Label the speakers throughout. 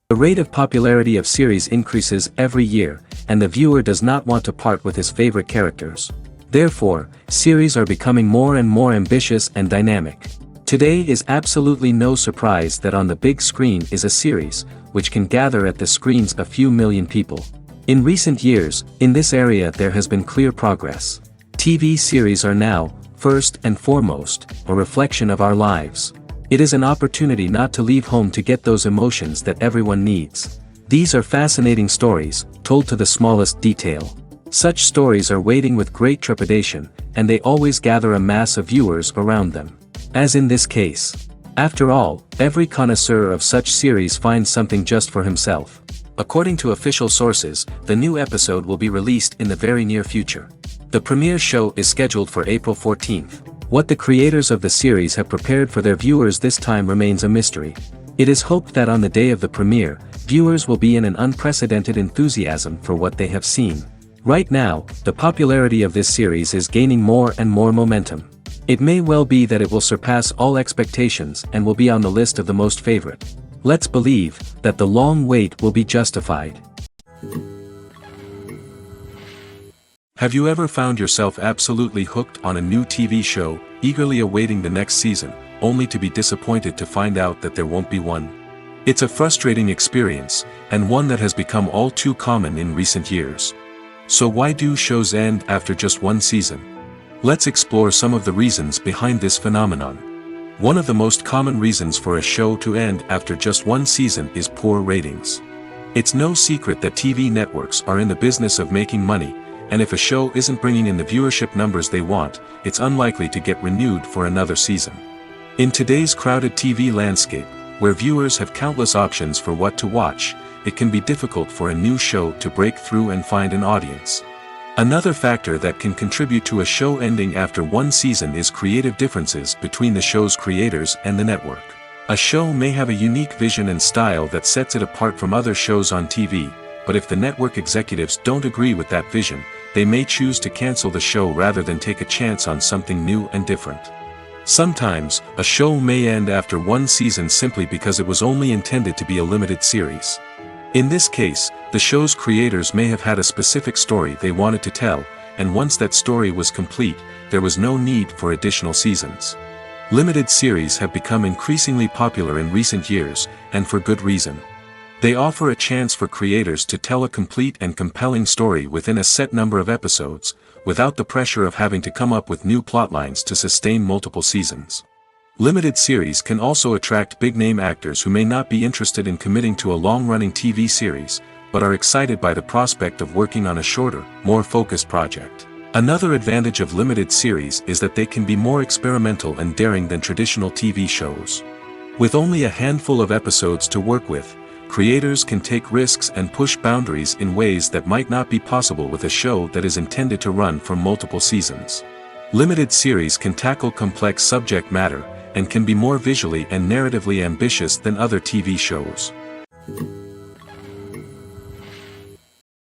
Speaker 1: The rate of popularity of series increases every year, and the viewer does not want to part with his favorite characters. Therefore, series are becoming more and more ambitious and dynamic. Today is absolutely no surprise that on the big screen is a series, which can gather at the screens a few million people. In recent years, in this area there has been clear progress. TV series are now, first and foremost, a reflection of our lives. It is an opportunity not to leave home to get those emotions that everyone needs. These are fascinating stories, told to the smallest detail. Such stories are waiting with great trepidation, and they always gather a mass of viewers around them. As in this case. After all, every connoisseur of such series finds something just for himself. According to official sources, the new episode will be released in the very near future. The premiere show is scheduled for April 14th. What the creators of the series have prepared for their viewers this time remains a mystery. It is hoped that on the day of the premiere, viewers will be in an unprecedented enthusiasm for what they have seen. Right now, the popularity of this series is gaining more and more momentum. It may well be that it will surpass all expectations and will be on the list of the most favorite. Let's believe that the long wait will be justified. Have you ever found yourself absolutely hooked on a new TV show, eagerly awaiting the next season, only to be disappointed to find out that there won't be one? It's a frustrating experience, and one that has become all too common in recent years. So why do shows end after just one season? Let's explore some of the reasons behind this phenomenon. One of the most common reasons for a show to end after just one season is poor ratings. It's no secret that TV networks are in the business of making money, and if a show isn't bringing in the viewership numbers they want, it's unlikely to get renewed for another season. In today's crowded TV landscape, where viewers have countless options for what to watch, it can be difficult for a new show to break through and find an audience. Another factor that can contribute to a show ending after one season is creative differences between the show's creators and the network. A show may have a unique vision and style that sets it apart from other shows on TV, but if the network executives don't agree with that vision, they may choose to cancel the show rather than take a chance on something new and different. Sometimes, a show may end after one season simply because it was only intended to be a limited series. In this case, the show's creators may have had a specific story they wanted to tell, and once that story was complete, there was no need for additional seasons. Limited series have become increasingly popular in recent years, and for good reason. They offer a chance for creators to tell a complete and compelling story within a set number of episodes, without the pressure of having to come up with new plotlines to sustain multiple seasons. Limited series can also attract big-name actors who may not be interested in committing to a long-running TV series, but are excited by the prospect of working on a shorter, more focused project. Another advantage of limited series is that they can be more experimental and daring than traditional TV shows. With only a handful of episodes to work with, creators can take risks and push boundaries in ways that might not be possible with a show that is intended to run for multiple seasons. Limited series can tackle complex subject matter, and can be more visually and narratively ambitious than other TV shows.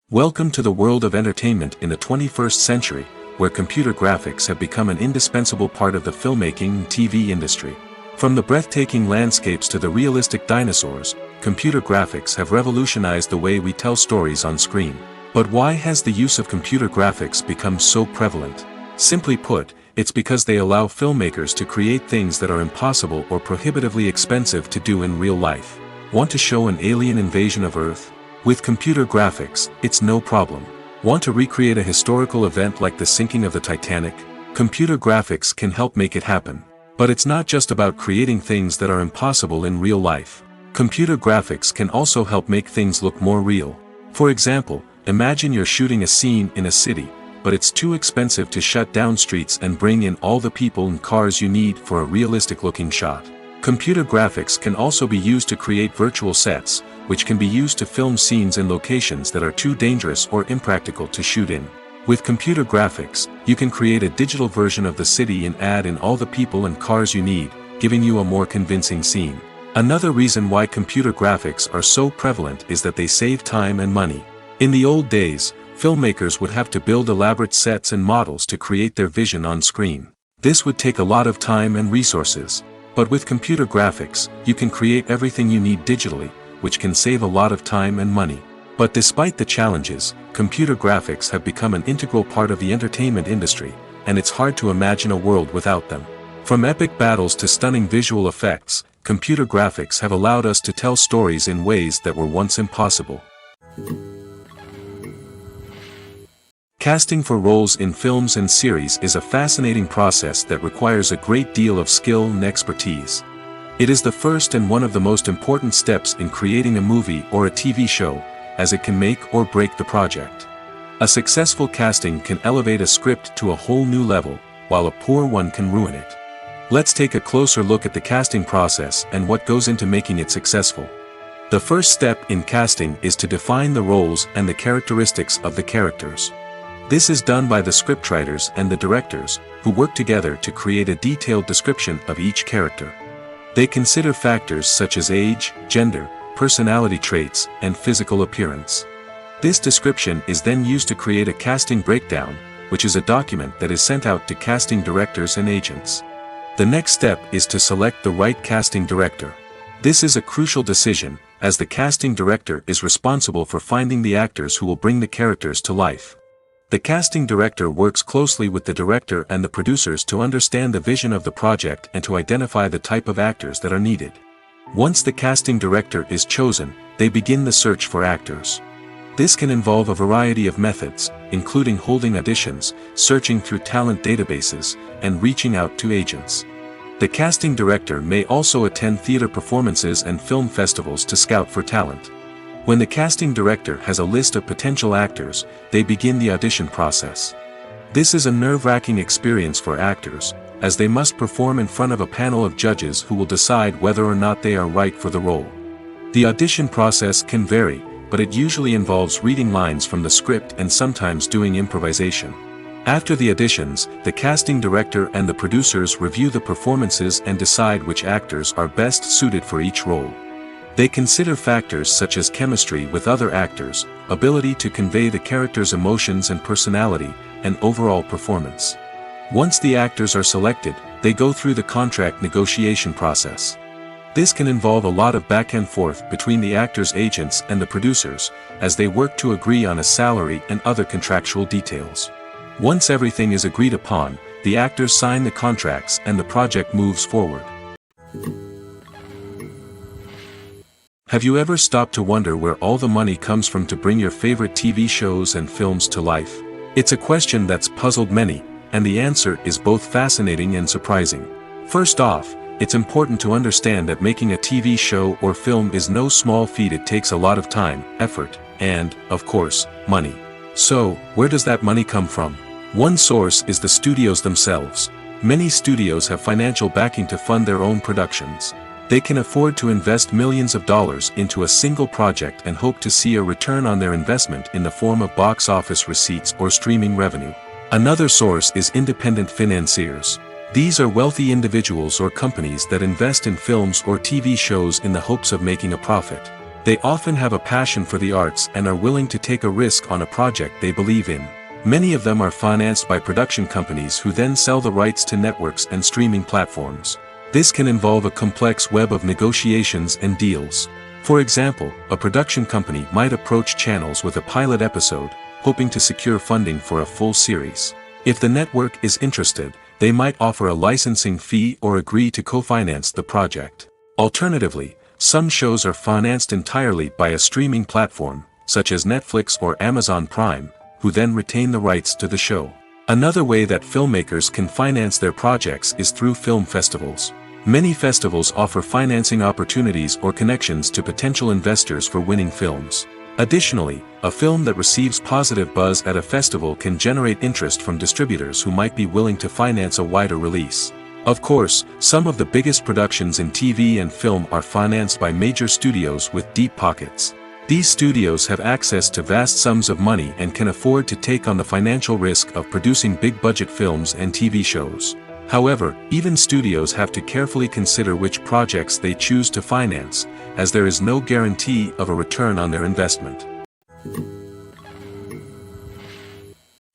Speaker 1: Welcome to the world of entertainment in the 21st century, where computer graphics have become an indispensable part of the filmmaking and TV industry. From the breathtaking landscapes to the realistic dinosaurs, computer graphics have revolutionized the way we tell stories on screen. But why has the use of computer graphics become so prevalent? Simply put, it's because they allow filmmakers to create things that are impossible or prohibitively expensive to do in real life. Want to show an alien invasion of Earth? With computer graphics, it's no problem. Want to recreate a historical event like the sinking of the Titanic? Computer graphics can help make it happen. But it's not just about creating things that are impossible in real life. Computer graphics can also help make things look more real. For example, imagine you're shooting a scene in a city, but it's too expensive to shut down streets and bring in all the people and cars you need for a realistic-looking shot. Computer graphics can also be used to create virtual sets, which can be used to film scenes in locations that are too dangerous or impractical to shoot in. With computer graphics, you can create a digital version of the city and add in all the people and cars you need, giving you a more convincing scene. Another reason why computer graphics are so prevalent is that they save time and money. In the old days, filmmakers would have to build elaborate sets and models to create their vision on screen. This would take a lot of time and resources. But with computer graphics, you can create everything you need digitally, which can save a lot of time and money. But despite the challenges, computer graphics have become an integral part of the entertainment industry, and it's hard to imagine a world without them. From epic battles to stunning visual effects, computer graphics have allowed us to tell stories in ways that were once impossible. Casting for roles in films and series is a fascinating process that requires a great deal of skill and expertise. It is the first and one of the most important steps in creating a movie or a TV show, as it can make or break the project. A successful casting can elevate a script to a whole new level, while a poor one can ruin it. Let's take a closer look at the casting process and what goes into making it successful. The first step in casting is to define the roles and the characteristics of the characters. This is done by the scriptwriters and the directors, who work together to create a detailed description of each character. They consider factors such as age, gender, personality traits, and physical appearance. This description is then used to create a casting breakdown, which is a document that is sent out to casting directors and agents. The next step is to select the right casting director. This is a crucial decision, as the casting director is responsible for finding the actors who will bring the characters to life. The casting director works closely with the director and the producers to understand the vision of the project and to identify the type of actors that are needed. Once the casting director is chosen, they begin the search for actors. This can involve a variety of methods, including holding auditions, searching through talent databases, and reaching out to agents. The casting director may also attend theater performances and film festivals to scout for talent. When the casting director has a list of potential actors, they begin the audition process. This is a nerve-wracking experience for actors, as they must perform in front of a panel of judges who will decide whether or not they are right for the role. The audition process can vary, but it usually involves reading lines from the script and sometimes doing improvisation. After the auditions, the casting director and the producers review the performances and decide which actors are best suited for each role. They consider factors such as chemistry with other actors, ability to convey the character's emotions and personality, and overall performance. Once the actors are selected, they go through the contract negotiation process. This can involve a lot of back and forth between the actors' agents and the producers, as they work to agree on a salary and other contractual details. Once everything is agreed upon, the actors sign the contracts and the project moves forward. Have you ever stopped to wonder where all the money comes from to bring your favorite TV shows and films to life? It's a question that's puzzled many, and the answer is both fascinating and surprising. First off, it's important to understand that making a TV show or film is no small feat. It takes a lot of time, effort, and, of course, money. So, where does that money come from? One source is the studios themselves. Many studios have financial backing to fund their own productions. They can afford to invest millions of dollars into a single project and hope to see a return on their investment in the form of box office receipts or streaming revenue. Another source is independent financiers. These are wealthy individuals or companies that invest in films or TV shows in the hopes of making a profit. They often have a passion for the arts and are willing to take a risk on a project they believe in. Many of them are financed by production companies who then sell the rights to networks and streaming platforms. This can involve a complex web of negotiations and deals. For example, a production company might approach channels with a pilot episode, hoping to secure funding for a full series. If the network is interested, they might offer a licensing fee or agree to co-finance the project. Alternatively, some shows are financed entirely by a streaming platform, such as Netflix or Amazon Prime, who then retain the rights to the show. Another way that filmmakers can finance their projects is through film festivals. Many festivals offer financing opportunities or connections to potential investors for winning films. Additionally, a film that receives positive buzz at a festival can generate interest from distributors who might be willing to finance a wider release. Of course, some of the biggest productions in TV and film are financed by major studios with deep pockets. These studios have access to vast sums of money and can afford to take on the financial risk of producing big-budget films and TV shows. However, even studios have to carefully consider which projects they choose to finance, as there is no guarantee of a return on their investment.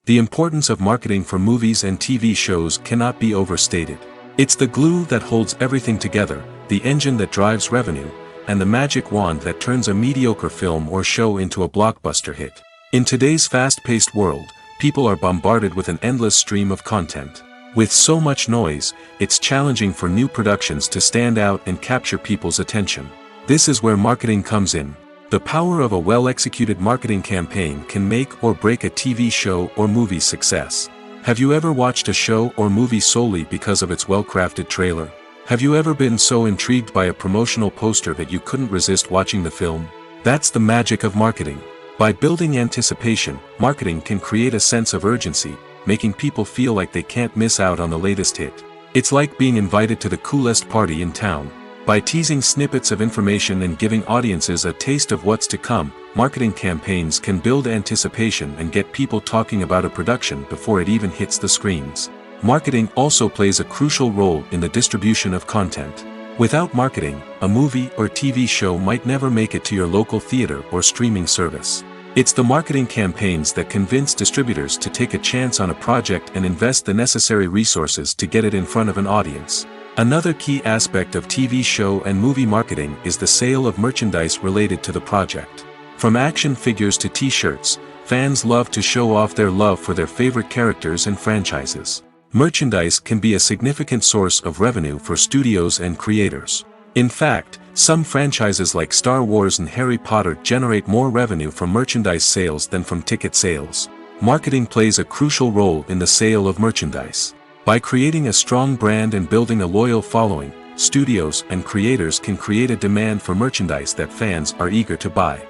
Speaker 1: The importance of marketing for movies and TV shows cannot be overstated. It's the glue that holds everything together, the engine that drives revenue, and the magic wand that turns a mediocre film or show into a blockbuster hit. In today's fast-paced world, people are bombarded with an endless stream of content. With so much noise, it's challenging for new productions to stand out and capture people's attention. This is where marketing comes in. The power of a well-executed marketing campaign can make or break a TV show or movie's success. Have you ever watched a show or movie solely because of its well-crafted trailer? Have you ever been so intrigued by a promotional poster that you couldn't resist watching the film? That's the magic of marketing. By building anticipation, marketing can create a sense of urgency, making people feel like they can't miss out on the latest hit. It's like being invited to the coolest party in town. By teasing snippets of information and giving audiences a taste of what's to come, marketing campaigns can build anticipation and get people talking about a production before it even hits the screens. Marketing also plays a crucial role in the distribution of content. Without marketing, a movie or TV show might never make it to your local theater or streaming service. It's the marketing campaigns that convince distributors to take a chance on a project and invest the necessary resources to get it in front of an audience. Another key aspect of TV show and movie marketing is the sale of merchandise related to the project. From action figures to t-shirts, fans love to show off their love for their favorite characters and franchises. Merchandise can be a significant source of revenue for studios and creators. In fact, some franchises like Star Wars and Harry Potter generate more revenue from merchandise sales than from ticket sales. Marketing plays a crucial role in the sale of merchandise. By creating a strong brand and building a loyal following, studios and creators can create a demand for merchandise that fans are eager to buy.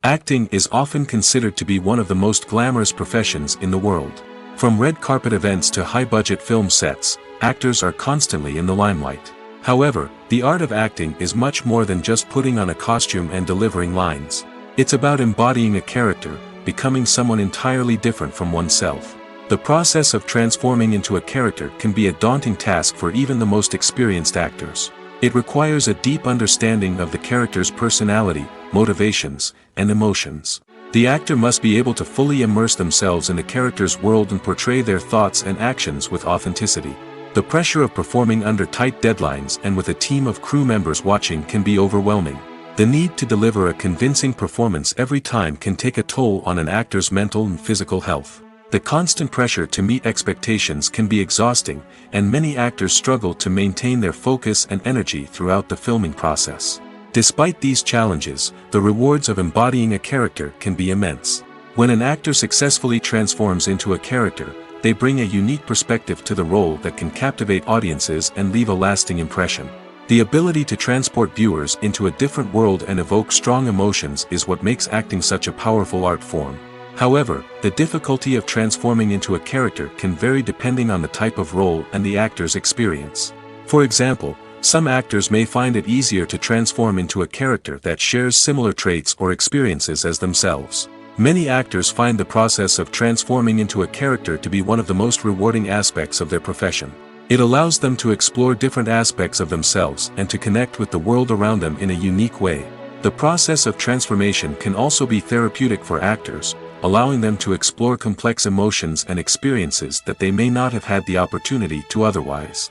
Speaker 1: Acting is often considered to be one of the most glamorous professions in the world. From red carpet events to high-budget film sets, actors are constantly in the limelight. However, the art of acting is much more than just putting on a costume and delivering lines. It's about embodying a character, becoming someone entirely different from oneself. The process of transforming into a character can be a daunting task for even the most experienced actors. It requires a deep understanding of the character's personality, motivations, and emotions. The actor must be able to fully immerse themselves in the character's world and portray their thoughts and actions with authenticity. The pressure of performing under tight deadlines and with a team of crew members watching can be overwhelming. The need to deliver a convincing performance every time can take a toll on an actor's mental and physical health. The constant pressure to meet expectations can be exhausting, and many actors struggle to maintain their focus and energy throughout the filming process. Despite these challenges, the rewards of embodying a character can be immense. When an actor successfully transforms into a character, they bring a unique perspective to the role that can captivate audiences and leave a lasting impression. The ability to transport viewers into a different world and evoke strong emotions is what makes acting such a powerful art form. However, the difficulty of transforming into a character can vary depending on the type of role and the actor's experience. For example, some actors may find it easier to transform into a character that shares similar traits or experiences as themselves. Many actors find the process of transforming into a character to be one of the most rewarding aspects of their profession. It allows them to explore different aspects of themselves and to connect with the world around them in a unique way. The process of transformation can also be therapeutic for actors, allowing them to explore complex emotions and experiences that they may not have had the opportunity to otherwise.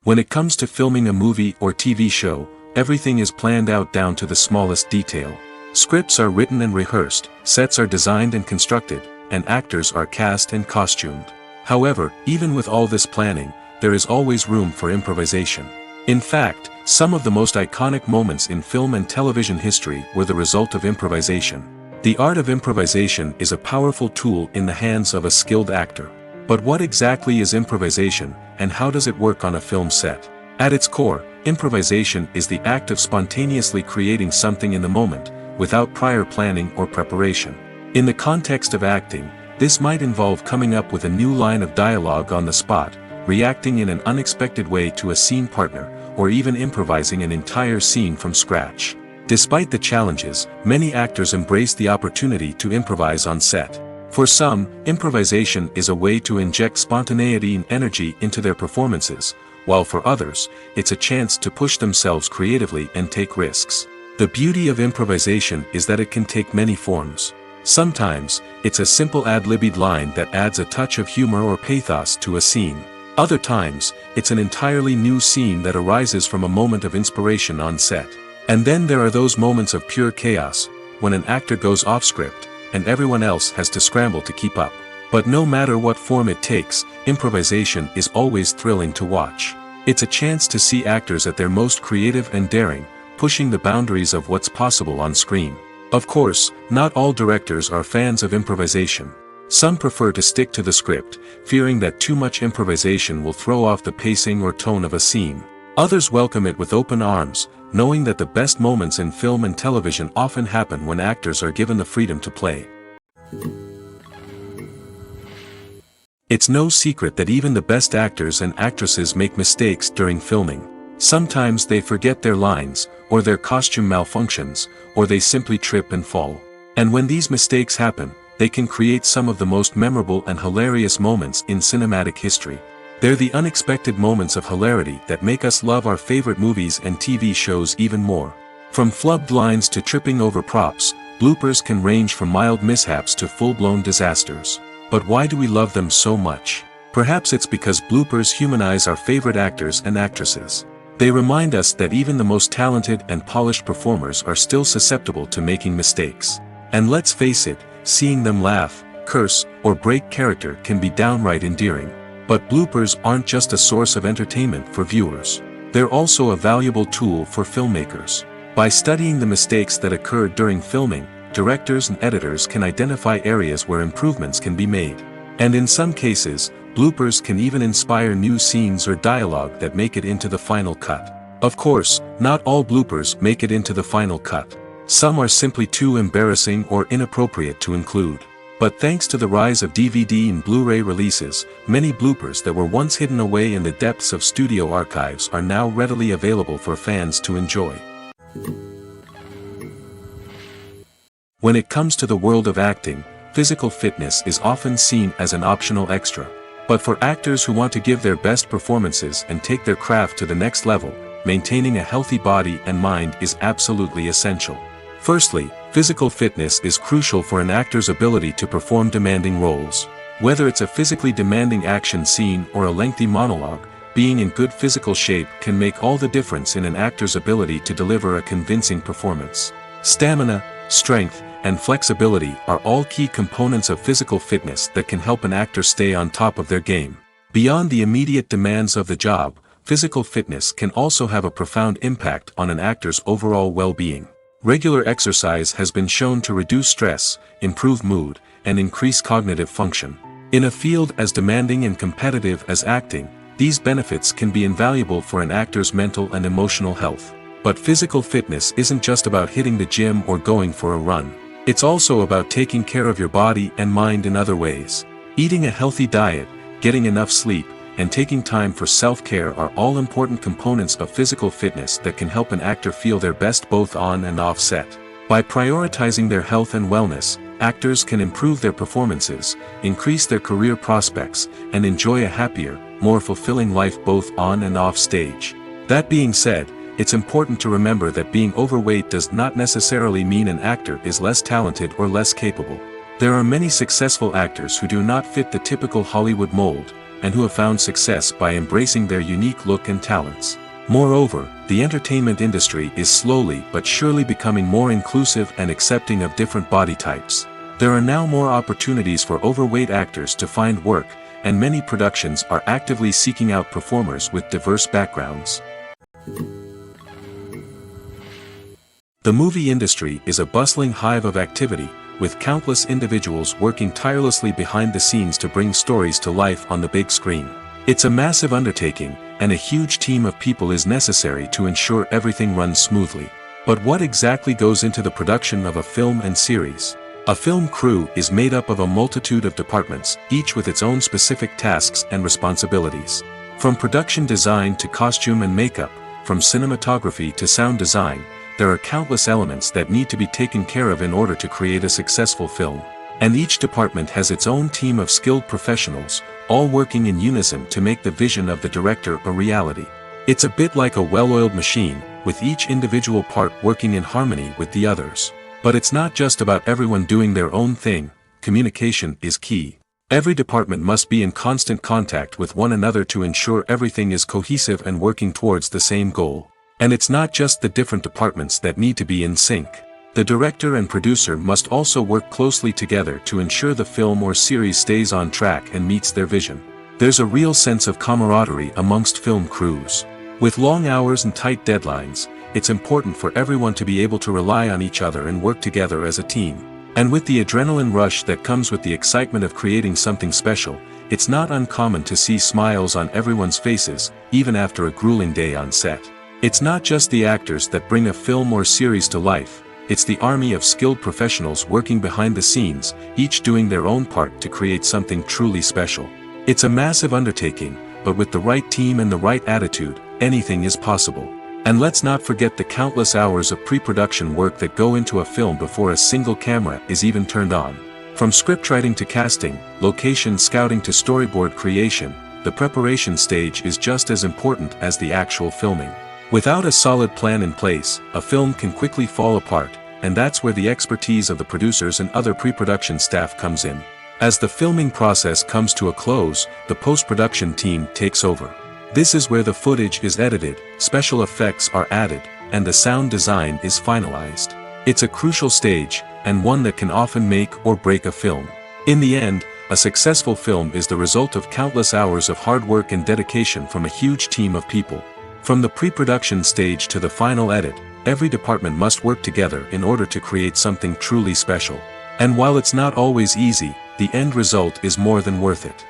Speaker 1: When it comes to filming a movie or TV show, everything is planned out down to the smallest detail. Scripts are written and rehearsed, sets are designed and constructed, and actors are cast and costumed. However, even with all this planning, there is always room for improvisation. In fact, some of the most iconic moments in film and television history were the result of improvisation. The art of improvisation is a powerful tool in the hands of a skilled actor. But what exactly is improvisation, and how does it work on a film set? At its core, improvisation is the act of spontaneously creating something in the moment, without prior planning or preparation. In the context of acting, this might involve coming up with a new line of dialogue on the spot, reacting in an unexpected way to a scene partner, or even improvising an entire scene from scratch. Despite the challenges, many actors embrace the opportunity to improvise on set. For some, improvisation is a way to inject spontaneity and energy into their performances, while for others, it's a chance to push themselves creatively and take risks. The beauty of improvisation is that it can take many forms. Sometimes, it's a simple ad-libbed line that adds a touch of humor or pathos to a scene. Other times, it's an entirely new scene that arises from a moment of inspiration on set. And then there are those moments of pure chaos, when an actor goes off script, and everyone else has to scramble to keep up. But no matter what form it takes, improvisation is always thrilling to watch. It's a chance to see actors at their most creative and daring, pushing the boundaries of what's possible on screen. Of course, not all directors are fans of improvisation. Some prefer to stick to the script, fearing that too much improvisation will throw off the pacing or tone of a scene. Others welcome it with open arms, knowing that the best moments in film and television often happen when actors are given the freedom to play. It's no secret that even the best actors and actresses make mistakes during filming. Sometimes they forget their lines, or their costume malfunctions, or they simply trip and fall. And when these mistakes happen, they can create some of the most memorable and hilarious moments in cinematic history. They're the unexpected moments of hilarity that make us love our favorite movies and TV shows even more. From flubbed lines to tripping over props, bloopers can range from mild mishaps to full-blown disasters. But why do we love them so much? Perhaps it's because bloopers humanize our favorite actors and actresses. They remind us that even the most talented and polished performers are still susceptible to making mistakes. And let's face it, seeing them laugh, curse, or break character can be downright endearing. But bloopers aren't just a source of entertainment for viewers. They're also a valuable tool for filmmakers. By studying the mistakes that occurred during filming, directors and editors can identify areas where improvements can be made. And in some cases, bloopers can even inspire new scenes or dialogue that make it into the final cut. Of course, not all bloopers make it into the final cut. Some are simply too embarrassing or inappropriate to include. But thanks to the rise of DVD and Blu-ray releases, many bloopers that were once hidden away in the depths of studio archives are now readily available for fans to enjoy. When it comes to the world of acting, physical fitness is often seen as an optional extra. But for actors who want to give their best performances and take their craft to the next level, maintaining a healthy body and mind is absolutely essential. Firstly, physical fitness is crucial for an actor's ability to perform demanding roles. Whether it's a physically demanding action scene or a lengthy monologue, being in good physical shape can make all the difference in an actor's ability to deliver a convincing performance. Stamina, strength, and flexibility are all key components of physical fitness that can help an actor stay on top of their game. Beyond the immediate demands of the job, physical fitness can also have a profound impact on an actor's overall well-being. Regular exercise has been shown to reduce stress, improve mood, and increase cognitive function. In a field as demanding and competitive as acting, these benefits can be invaluable for an actor's mental and emotional health. But physical fitness isn't just about hitting the gym or going for a run. It's also about taking care of your body and mind in other ways. Eating a healthy diet, getting enough sleep, and taking time for self-care are all important components of physical fitness that can help an actor feel their best both on and off set. By prioritizing their health and wellness, actors can improve their performances, increase their career prospects, and enjoy a happier, more fulfilling life both on and off stage. That being said, it's important to remember that being overweight does not necessarily mean an actor is less talented or less capable. There are many successful actors who do not fit the typical Hollywood mold, and who have found success by embracing their unique look and talents. Moreover, the entertainment industry is slowly but surely becoming more inclusive and accepting of different body types. There are now more opportunities for overweight actors to find work, and many productions are actively seeking out performers with diverse backgrounds. The movie industry is a bustling hive of activity, with countless individuals working tirelessly behind the scenes to bring stories to life on the big screen. It's a massive undertaking, and a huge team of people is necessary to ensure everything runs smoothly. But what exactly goes into the production of a film and series? A film crew is made up of a multitude of departments, each with its own specific tasks and responsibilities. From production design to costume and makeup, from cinematography to sound design, there are countless elements that need to be taken care of in order to create a successful film. And each department has its own team of skilled professionals, all working in unison to make the vision of the director a reality. It's a bit like a well-oiled machine, with each individual part working in harmony with the others. But it's not just about everyone doing their own thing. Communication is key. Every department must be in constant contact with one another to ensure everything is cohesive and working towards the same goal. And it's not just the different departments that need to be in sync. The director and producer must also work closely together to ensure the film or series stays on track and meets their vision. There's a real sense of camaraderie amongst film crews. With long hours and tight deadlines, it's important for everyone to be able to rely on each other and work together as a team. And with the adrenaline rush that comes with the excitement of creating something special, it's not uncommon to see smiles on everyone's faces, even after a grueling day on set. It's not just the actors that bring a film or series to life, it's the army of skilled professionals working behind the scenes, each doing their own part to create something truly special. It's a massive undertaking, but with the right team and the right attitude, anything is possible. And let's not forget the countless hours of pre-production work that go into a film before a single camera is even turned on. From scriptwriting to casting, location scouting to storyboard creation, the preparation stage is just as important as the actual filming. Without a solid plan in place, a film can quickly fall apart, and that's where the expertise of the producers and other pre-production staff comes in. As the filming process comes to a close, the post-production team takes over. This is where the footage is edited, special effects are added, and the sound design is finalized. It's a crucial stage, and one that can often make or break a film. In the end, a successful film is the result of countless hours of hard work and dedication from a huge team of people. From the pre-production stage to the final edit, every department must work together in order to create something truly special. And while it's not always easy, the end result is more than worth it.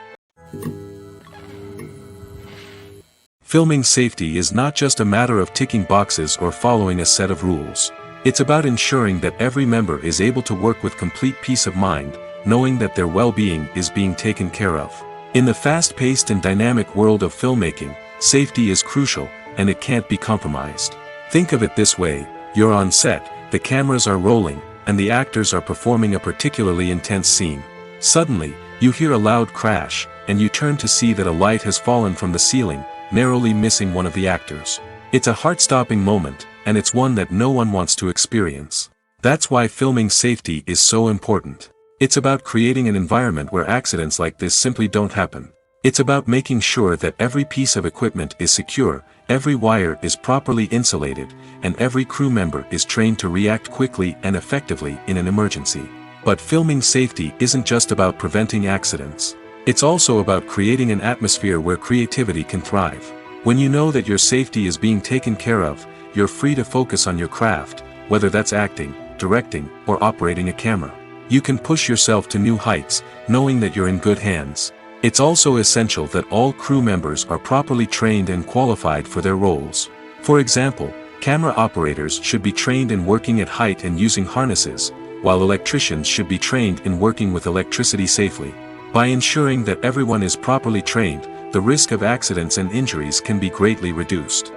Speaker 1: Filming safety is not just a matter of ticking boxes or following a set of rules. It's about ensuring that every member is able to work with complete peace of mind, knowing that their well-being is being taken care of. In the fast-paced and dynamic world of filmmaking, safety is crucial, and it can't be compromised. Think of it this way, you're on set, the cameras are rolling, and the actors are performing a particularly intense scene. Suddenly, you hear a loud crash, and you turn to see that a light has fallen from the ceiling, narrowly missing one of the actors. It's a heart-stopping moment, and it's one that no one wants to experience. That's why filming safety is so important. It's about creating an environment where accidents like this simply don't happen. It's about making sure that every piece of equipment is secure, every wire is properly insulated, and every crew member is trained to react quickly and effectively in an emergency. But filming safety isn't just about preventing accidents. It's also about creating an atmosphere where creativity can thrive. When you know that your safety is being taken care of, you're free to focus on your craft, whether that's acting, directing, or operating a camera. You can push yourself to new heights, knowing that you're in good hands. It's also essential that all crew members are properly trained and qualified for their roles. For example, camera operators should be trained in working at height and using harnesses, while electricians should be trained in working with electricity safely. By ensuring that everyone is properly trained, the risk of accidents and injuries can be greatly reduced.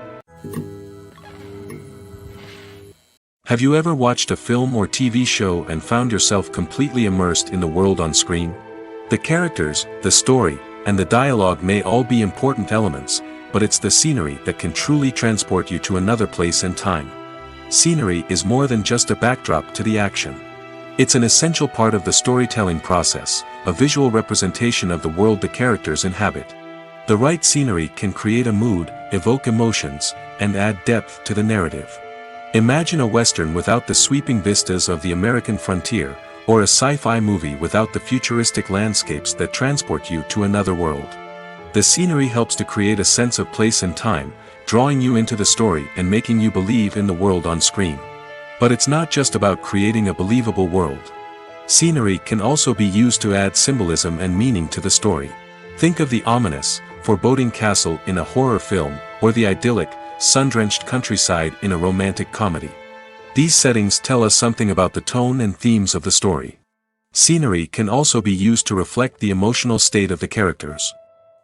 Speaker 1: Have you ever watched a film or TV show and found yourself completely immersed in the world on screen? The characters, the story, and the dialogue may all be important elements, but it's the scenery that can truly transport you to another place and time. Scenery is more than just a backdrop to the action. It's an essential part of the storytelling process, a visual representation of the world the characters inhabit. The right scenery can create a mood, evoke emotions, and add depth to the narrative. Imagine a western without the sweeping vistas of the American frontier, or a sci-fi movie without the futuristic landscapes that transport you to another world. The scenery helps to create a sense of place and time, drawing you into the story and making you believe in the world on screen. But it's not just about creating a believable world. Scenery can also be used to add symbolism and meaning to the story. Think of the ominous, foreboding castle in a horror film, or the idyllic, sun-drenched countryside in a romantic comedy. These settings tell us something about the tone and themes of the story. Scenery can also be used to reflect the emotional state of the characters.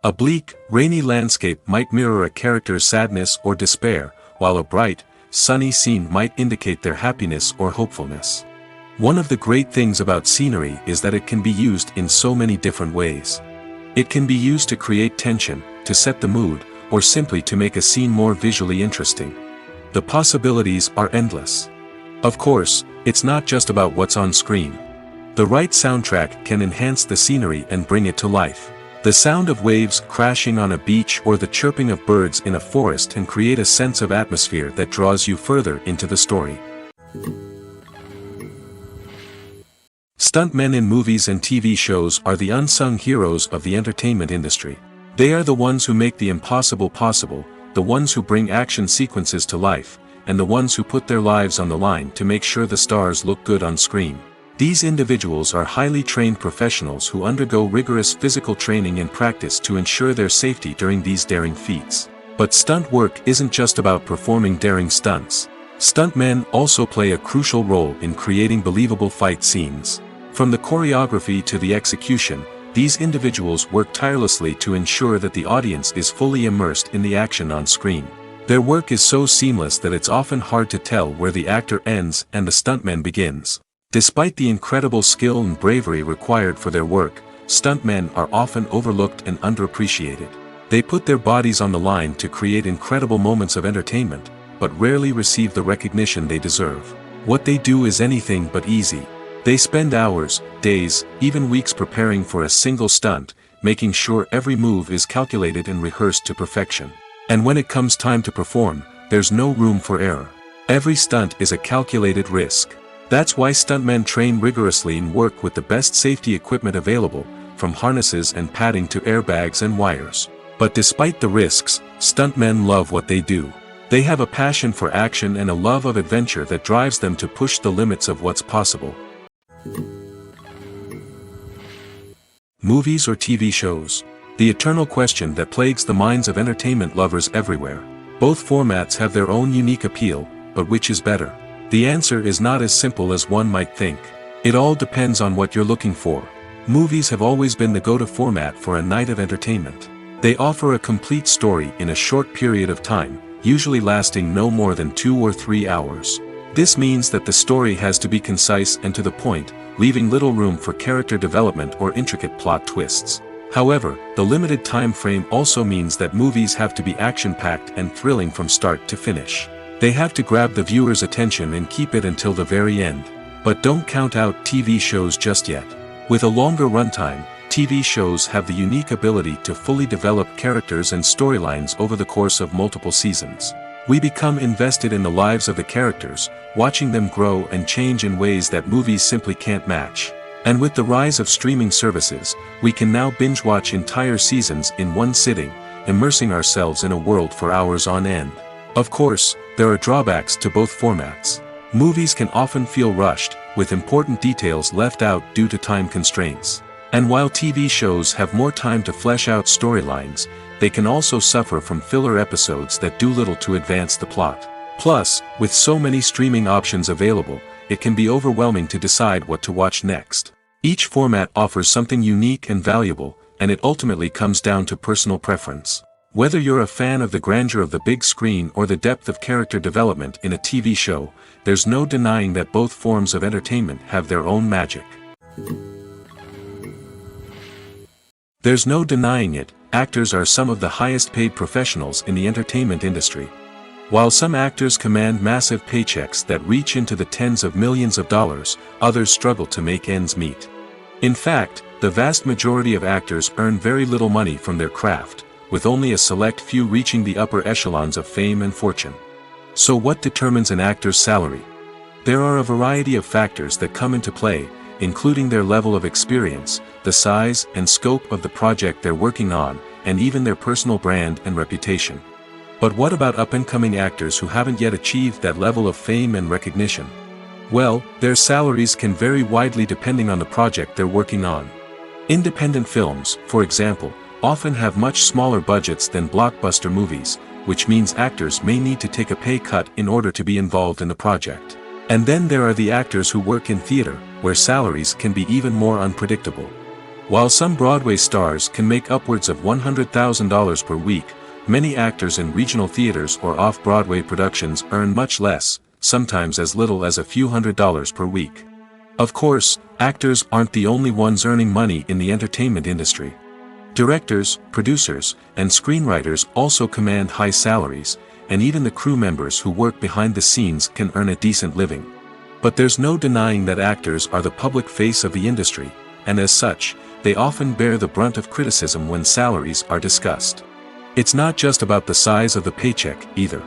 Speaker 1: A bleak, rainy landscape might mirror a character's sadness or despair, while a bright, sunny scene might indicate their happiness or hopefulness. One of the great things about scenery is that it can be used in so many different ways. It can be used to create tension, to set the mood, or simply to make a scene more visually interesting. The possibilities are endless. Of course, it's not just about what's on screen. The right soundtrack can enhance the scenery and bring it to life. The sound of waves crashing on a beach or the chirping of birds in a forest can create a sense of atmosphere that draws you further into the story. Stuntmen in movies and TV shows are the unsung heroes of the entertainment industry. They are the ones who make the impossible possible, the ones who bring action sequences to life, and the ones who put their lives on the line to make sure the stars look good on screen. These individuals are highly trained professionals who undergo rigorous physical training and practice to ensure their safety during these daring feats. But stunt work isn't just about performing daring stunts. Stuntmen also play a crucial role in creating believable fight scenes. From the choreography to the execution, these individuals work tirelessly to ensure that the audience is fully immersed in the action on screen. Their work is so seamless that it's often hard to tell where the actor ends and the stuntman begins. Despite the incredible skill and bravery required for their work, stuntmen are often overlooked and underappreciated. They put their bodies on the line to create incredible moments of entertainment, but rarely receive the recognition they deserve. What they do is anything but easy. They spend hours, days, even weeks preparing for a single stunt, making sure every move is calculated and rehearsed to perfection. And when it comes time to perform, there's no room for error. Every stunt is a calculated risk. That's why stuntmen train rigorously and work with the best safety equipment available, from harnesses and padding to airbags and wires. But despite the risks, stuntmen love what they do. They have a passion for action and a love of adventure that drives them to push the limits of what's possible. Movies or TV shows? The eternal question that plagues the minds of entertainment lovers everywhere. Both formats have their own unique appeal, but which is better? The answer is not as simple as one might think. It all depends on what you're looking for. Movies have always been the go-to format for a night of entertainment. They offer a complete story in a short period of time, usually lasting no more than 2 or 3 hours. This means that the story has to be concise and to the point, leaving little room for character development or intricate plot twists. However, the limited time frame also means that movies have to be action-packed and thrilling from start to finish. They have to grab the viewer's attention and keep it until the very end. But don't count out TV shows just yet. With a longer runtime, TV shows have the unique ability to fully develop characters and storylines over the course of multiple seasons. We become invested in the lives of the characters, watching them grow and change in ways that movies simply can't match. And with the rise of streaming services, we can now binge-watch entire seasons in one sitting, immersing ourselves in a world for hours on end. Of course, there are drawbacks to both formats. Movies can often feel rushed, with important details left out due to time constraints. And while TV shows have more time to flesh out storylines, they can also suffer from filler episodes that do little to advance the plot. Plus, with so many streaming options available, it can be overwhelming to decide what to watch next. Each format offers something unique and valuable, and it ultimately comes down to personal preference. Whether you're a fan of the grandeur of the big screen or the depth of character development in a TV show, there's no denying that both forms of entertainment have their own magic. There's no denying it, actors are some of the highest paid professionals in the entertainment industry. While some actors command massive paychecks that reach into the tens of millions of dollars, others struggle to make ends meet. In fact, the vast majority of actors earn very little money from their craft, with only a select few reaching the upper echelons of fame and fortune. So what determines an actor's salary? There are a variety of factors that come into play, including their level of experience, the size and scope of the project they're working on, and even their personal brand and reputation. But what about up-and-coming actors who haven't yet achieved that level of fame and recognition? Well, their salaries can vary widely depending on the project they're working on. Independent films, for example, often have much smaller budgets than blockbuster movies, which means actors may need to take a pay cut in order to be involved in the project. And then there are the actors who work in theater, where salaries can be even more unpredictable. While some Broadway stars can make upwards of $100,000 per week, many actors in regional theaters or off-Broadway productions earn much less, sometimes as little as a few $100s per week. Of course, actors aren't the only ones earning money in the entertainment industry. Directors, producers, and screenwriters also command high salaries, and even the crew members who work behind the scenes can earn a decent living. But there's no denying that actors are the public face of the industry, and as such, they often bear the brunt of criticism when salaries are discussed. It's not just about the size of the paycheck, either.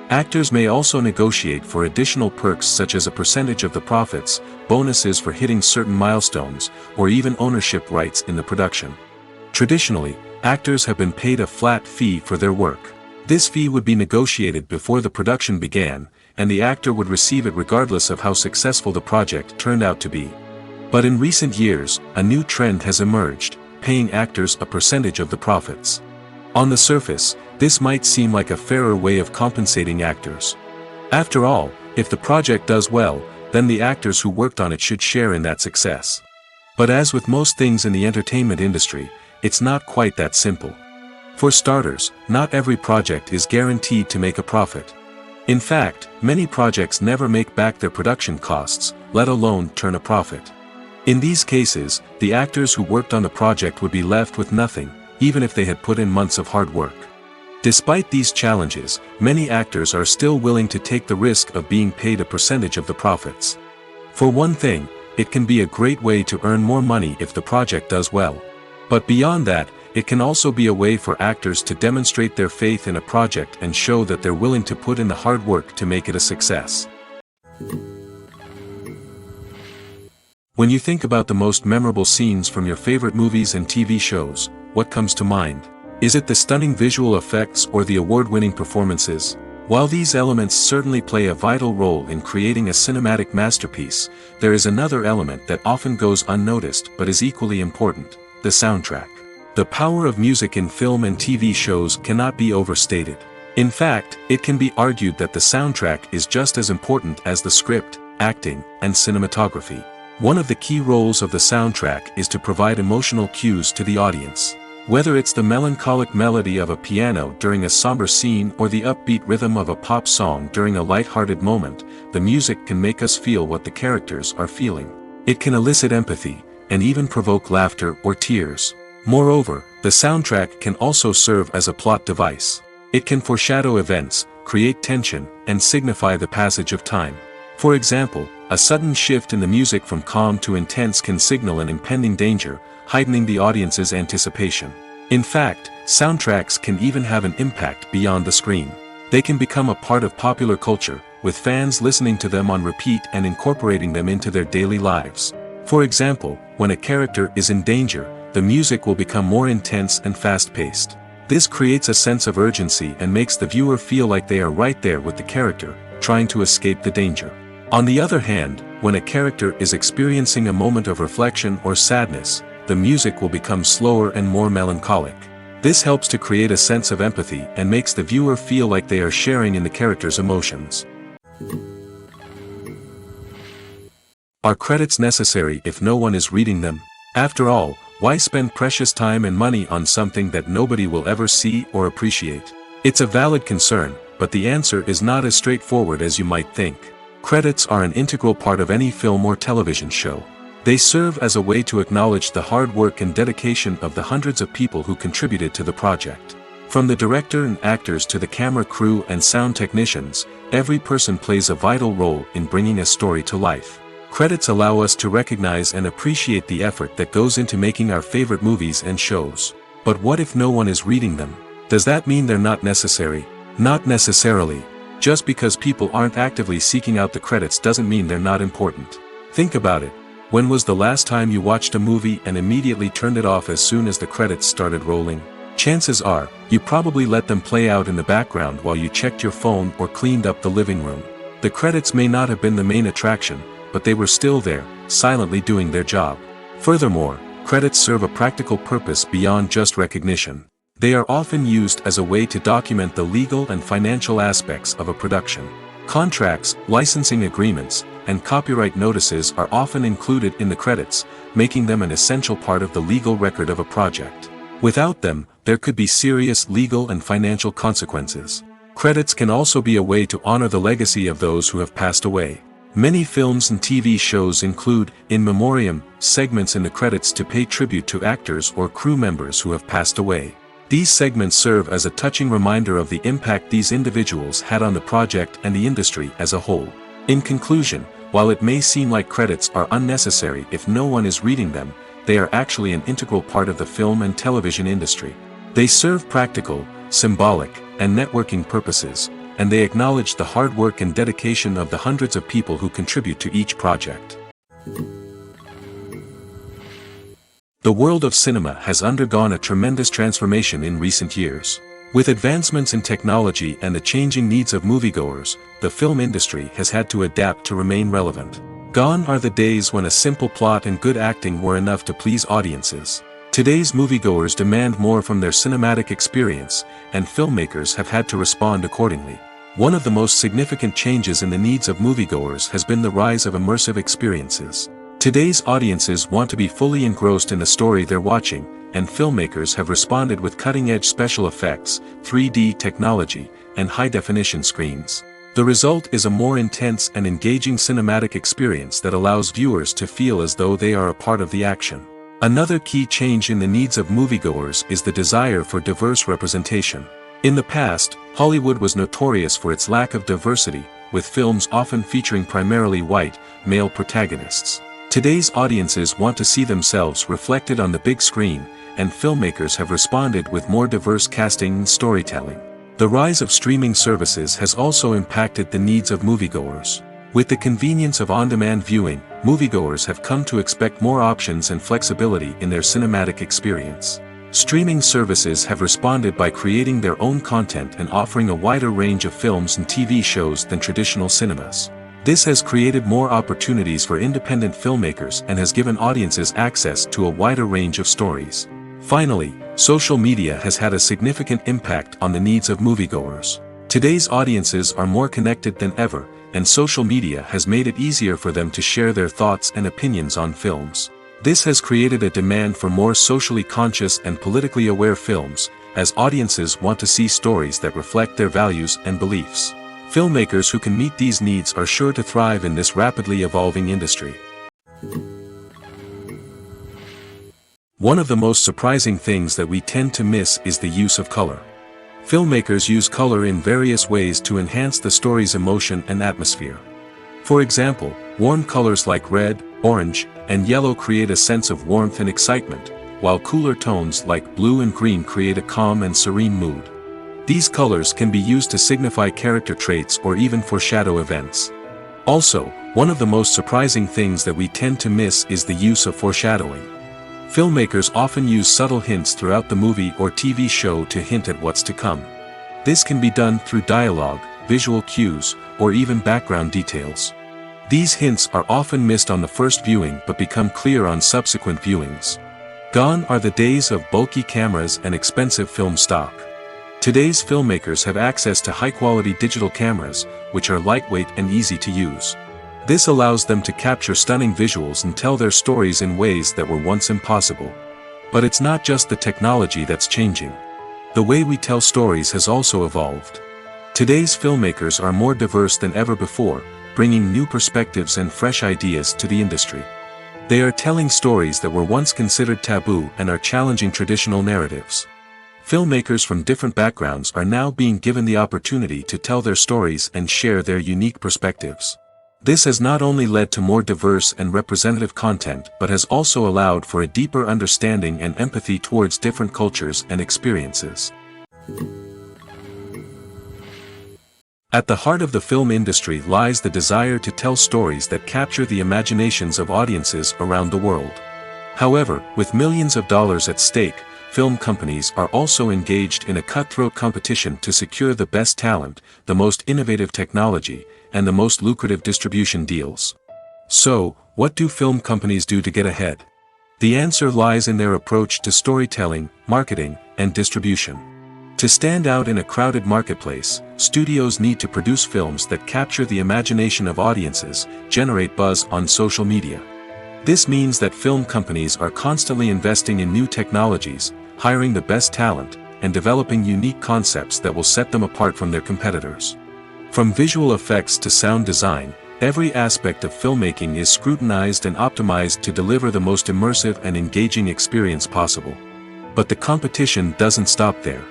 Speaker 1: Actors may also negotiate for additional perks such as a percentage of the profits, bonuses for hitting certain milestones, or even ownership rights in the production. Traditionally, actors have been paid a flat fee for their work. This fee would be negotiated before the production began, and the actor would receive it regardless of how successful the project turned out to be. But in recent years, a new trend has emerged, paying actors a percentage of the profits. On the surface, this might seem like a fairer way of compensating actors. After all, if the project does well, then the actors who worked on it should share in that success. But as with most things in the entertainment industry, it's not quite that simple. For starters, not every project is guaranteed to make a profit. In fact, many projects never make back their production costs, let alone turn a profit. In these cases, the actors who worked on the project would be left with nothing, even if they had put in months of hard work. Despite these challenges, many actors are still willing to take the risk of being paid a percentage of the profits. For one thing, it can be a great way to earn more money if the project does well. But beyond that, it can also be a way for actors to demonstrate their faith in a project and show that they're willing to put in the hard work to make it a success. When you think about the most memorable scenes from your favorite movies and TV shows, what comes to mind? Is it the stunning visual effects or the award-winning performances? While these elements certainly play a vital role in creating a cinematic masterpiece, there is another element that often goes unnoticed but is equally important: the soundtrack. The power of music in film and TV shows cannot be overstated. In fact, it can be argued that the soundtrack is just as important as the script, acting, and cinematography. One of the key roles of the soundtrack is to provide emotional cues to the audience. Whether it's the melancholic melody of a piano during a somber scene or the upbeat rhythm of a pop song during a light-hearted moment, the music can make us feel what the characters are feeling. It can elicit empathy, and even provoke laughter or tears. Moreover, the soundtrack can also serve as a plot device. It can foreshadow events, create tension, and signify the passage of time. For example, a sudden shift in the music from calm to intense can signal an impending danger, heightening the audience's anticipation. In fact, soundtracks can even have an impact beyond the screen. They can become a part of popular culture, with fans listening to them on repeat and incorporating them into their daily lives. For example, when a character is in danger, the music will become more intense and fast-paced. This creates a sense of urgency and makes the viewer feel like they are right there with the character, trying to escape the danger. On the other hand, when a character is experiencing a moment of reflection or sadness, the music will become slower and more melancholic. This helps to create a sense of empathy and makes the viewer feel like they are sharing in the character's emotions. Are credits necessary if no one is reading them? After all, why spend precious time and money on something that nobody will ever see or appreciate? It's a valid concern, but the answer is not as straightforward as you might think. Credits are an integral part of any film or television show. They serve as a way to acknowledge the hard work and dedication of the hundreds of people who contributed to the project. From the director and actors to the camera crew and sound technicians, every person plays a vital role in bringing a story to life. Credits allow us to recognize and appreciate the effort that goes into making our favorite movies and shows. But what if no one is reading them? Does that mean they're not necessary? Not necessarily. Just because people aren't actively seeking out the credits doesn't mean they're not important. Think about it. When was the last time you watched a movie and immediately turned it off as soon as the credits started rolling? Chances are, you probably let them play out in the background while you checked your phone or cleaned up the living room. The credits may not have been the main attraction, but they were still there, silently doing their job. Furthermore, credits serve a practical purpose beyond just recognition. They are often used as a way to document the legal and financial aspects of a production. Contracts, licensing agreements, and copyright notices are often included in the credits, making them an essential part of the legal record of a project. Without them, there could be serious legal and financial consequences. Credits can also be a way to honor the legacy of those who have passed away. Many films and TV shows include, in memoriam, segments in the credits to pay tribute to actors or crew members who have passed away. These segments serve as a touching reminder of the impact these individuals had on the project and the industry as a whole. In conclusion, while it may seem like credits are unnecessary if no one is reading them, they are actually an integral part of the film and television industry. They serve practical, symbolic, and networking purposes, and they acknowledge the hard work and dedication of the hundreds of people who contribute to each project. The world of cinema has undergone a tremendous transformation in recent years. With advancements in technology and the changing needs of moviegoers, the film industry has had to adapt to remain relevant. Gone are the days when a simple plot and good acting were enough to please audiences. Today's moviegoers demand more from their cinematic experience, and filmmakers have had to respond accordingly. One of the most significant changes in the needs of moviegoers has been the rise of immersive experiences. Today's audiences want to be fully engrossed in the story they're watching, and filmmakers have responded with cutting-edge special effects, 3D technology, and high-definition screens. The result is a more intense and engaging cinematic experience that allows viewers to feel as though they are a part of the action. Another key change in the needs of moviegoers is the desire for diverse representation. In the past, Hollywood was notorious for its lack of diversity, with films often featuring primarily white, male protagonists. Today's audiences want to see themselves reflected on the big screen, and filmmakers have responded with more diverse casting and storytelling. The rise of streaming services has also impacted the needs of moviegoers. With the convenience of on-demand viewing, moviegoers have come to expect more options and flexibility in their cinematic experience. Streaming services have responded by creating their own content and offering a wider range of films and TV shows than traditional cinemas. This has created more opportunities for independent filmmakers and has given audiences access to a wider range of stories. Finally, social media has had a significant impact on the needs of moviegoers. Today's audiences are more connected than ever, and social media has made it easier for them to share their thoughts and opinions on films. This has created a demand for more socially conscious and politically aware films, as audiences want to see stories that reflect their values and beliefs. Filmmakers who can meet these needs are sure to thrive in this rapidly evolving industry. One of the most surprising things that we tend to miss is the use of color. Filmmakers use color in various ways to enhance the story's emotion and atmosphere. For example, warm colors like red, orange, and yellow create a sense of warmth and excitement, while cooler tones like blue and green create a calm and serene mood. These colors can be used to signify character traits or even foreshadow events. Also, one of the most surprising things that we tend to miss is the use of foreshadowing. Filmmakers often use subtle hints throughout the movie or TV show to hint at what's to come. This can be done through dialogue, visual cues, or even background details. These hints are often missed on the first viewing but become clear on subsequent viewings. Gone are the days of bulky cameras and expensive film stock. Today's filmmakers have access to high-quality digital cameras, which are lightweight and easy to use. This allows them to capture stunning visuals and tell their stories in ways that were once impossible. But it's not just the technology that's changing. The way we tell stories has also evolved. Today's filmmakers are more diverse than ever before, bringing new perspectives and fresh ideas to the industry. They are telling stories that were once considered taboo and are challenging traditional narratives. Filmmakers from different backgrounds are now being given the opportunity to tell their stories and share their unique perspectives. This has not only led to more diverse and representative content but has also allowed for a deeper understanding and empathy towards different cultures and experiences. At the heart of the film industry lies the desire to tell stories that capture the imaginations of audiences around the world. However, with millions of dollars at stake, film companies are also engaged in a cutthroat competition to secure the best talent, the most innovative technology, and the most lucrative distribution deals. So, what do film companies do to get ahead? The answer lies in their approach to storytelling, marketing, and distribution. To stand out in a crowded marketplace, studios need to produce films that capture the imagination of audiences, generate buzz on social media. This means that film companies are constantly investing in new technologies, hiring the best talent, and developing unique concepts that will set them apart from their competitors. From visual effects to sound design, every aspect of filmmaking is scrutinized and optimized to deliver the most immersive and engaging experience possible. But the competition doesn't stop there.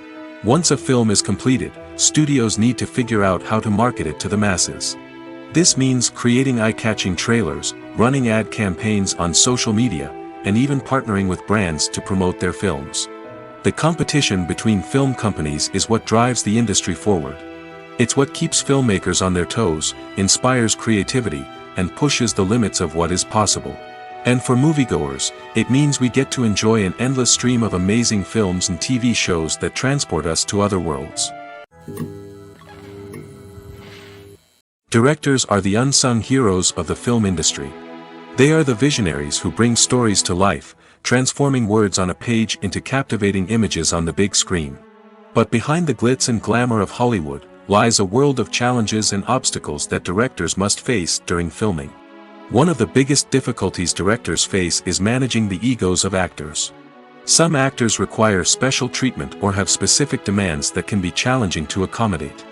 Speaker 1: Once a film is completed, studios need to figure out how to market it to the masses. This means creating eye-catching trailers, running ad campaigns on social media, and even partnering with brands to promote their films. The competition between film companies is what drives the industry forward. It's what keeps filmmakers on their toes, inspires creativity, and pushes the limits of what is possible. And for moviegoers, it means we get to enjoy an endless stream of amazing films and TV shows that transport us to other worlds. Directors are the unsung heroes of the film industry. They are the visionaries who bring stories to life, transforming words on a page into captivating images on the big screen. But behind the glitz and glamour of Hollywood, lies a world of challenges and obstacles that directors must face during filming. One of the biggest difficulties directors face is managing the egos of actors. Some actors require special treatment or have specific demands that can be challenging to accommodate.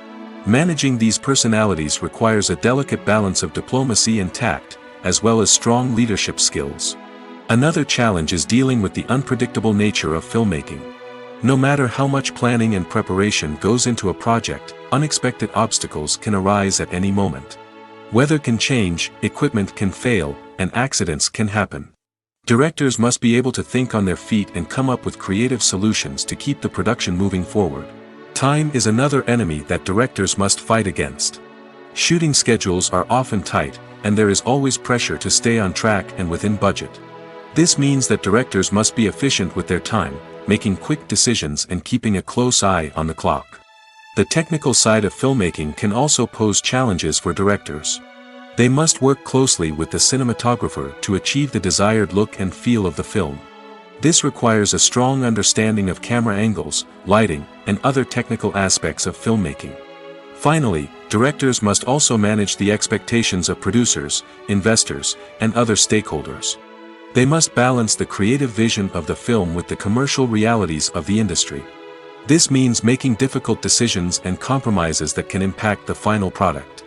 Speaker 1: Managing these personalities requires a delicate balance of diplomacy and tact, as well as strong leadership skills. Another challenge is dealing with the unpredictable nature of filmmaking. No matter how much planning and preparation goes into a project, unexpected obstacles can arise at any moment. Weather can change, equipment can fail, and accidents can happen. Directors must be able to think on their feet and come up with creative solutions to keep the production moving forward. Time is another enemy that directors must fight against. Shooting schedules are often tight, and there is always pressure to stay on track and within budget. This means that directors must be efficient with their time, making quick decisions and keeping a close eye on the clock. The technical side of filmmaking can also pose challenges for directors. They must work closely with the cinematographer to achieve the desired look and feel of the film. This requires a strong understanding of camera angles, lighting, and other technical aspects of filmmaking. Finally, directors must also manage the expectations of producers, investors, and other stakeholders. They must balance the creative vision of the film with the commercial realities of the industry. This means making difficult decisions and compromises that can impact the final product.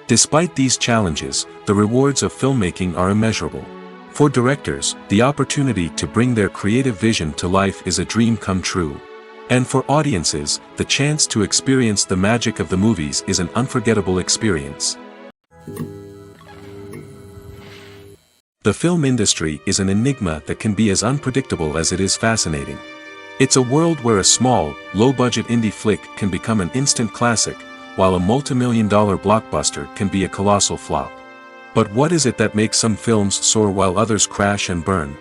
Speaker 1: Despite these challenges, the rewards of filmmaking are immeasurable. For directors, the opportunity to bring their creative vision to life is a dream come true. And for audiences, the chance to experience the magic of the movies is an unforgettable experience. The film industry is an enigma that can be as unpredictable as it is fascinating. It's a world where a small, low-budget indie flick can become an instant classic, while a multi-million-dollar blockbuster can be a colossal flop. But what is it that makes some films soar while others crash and burn?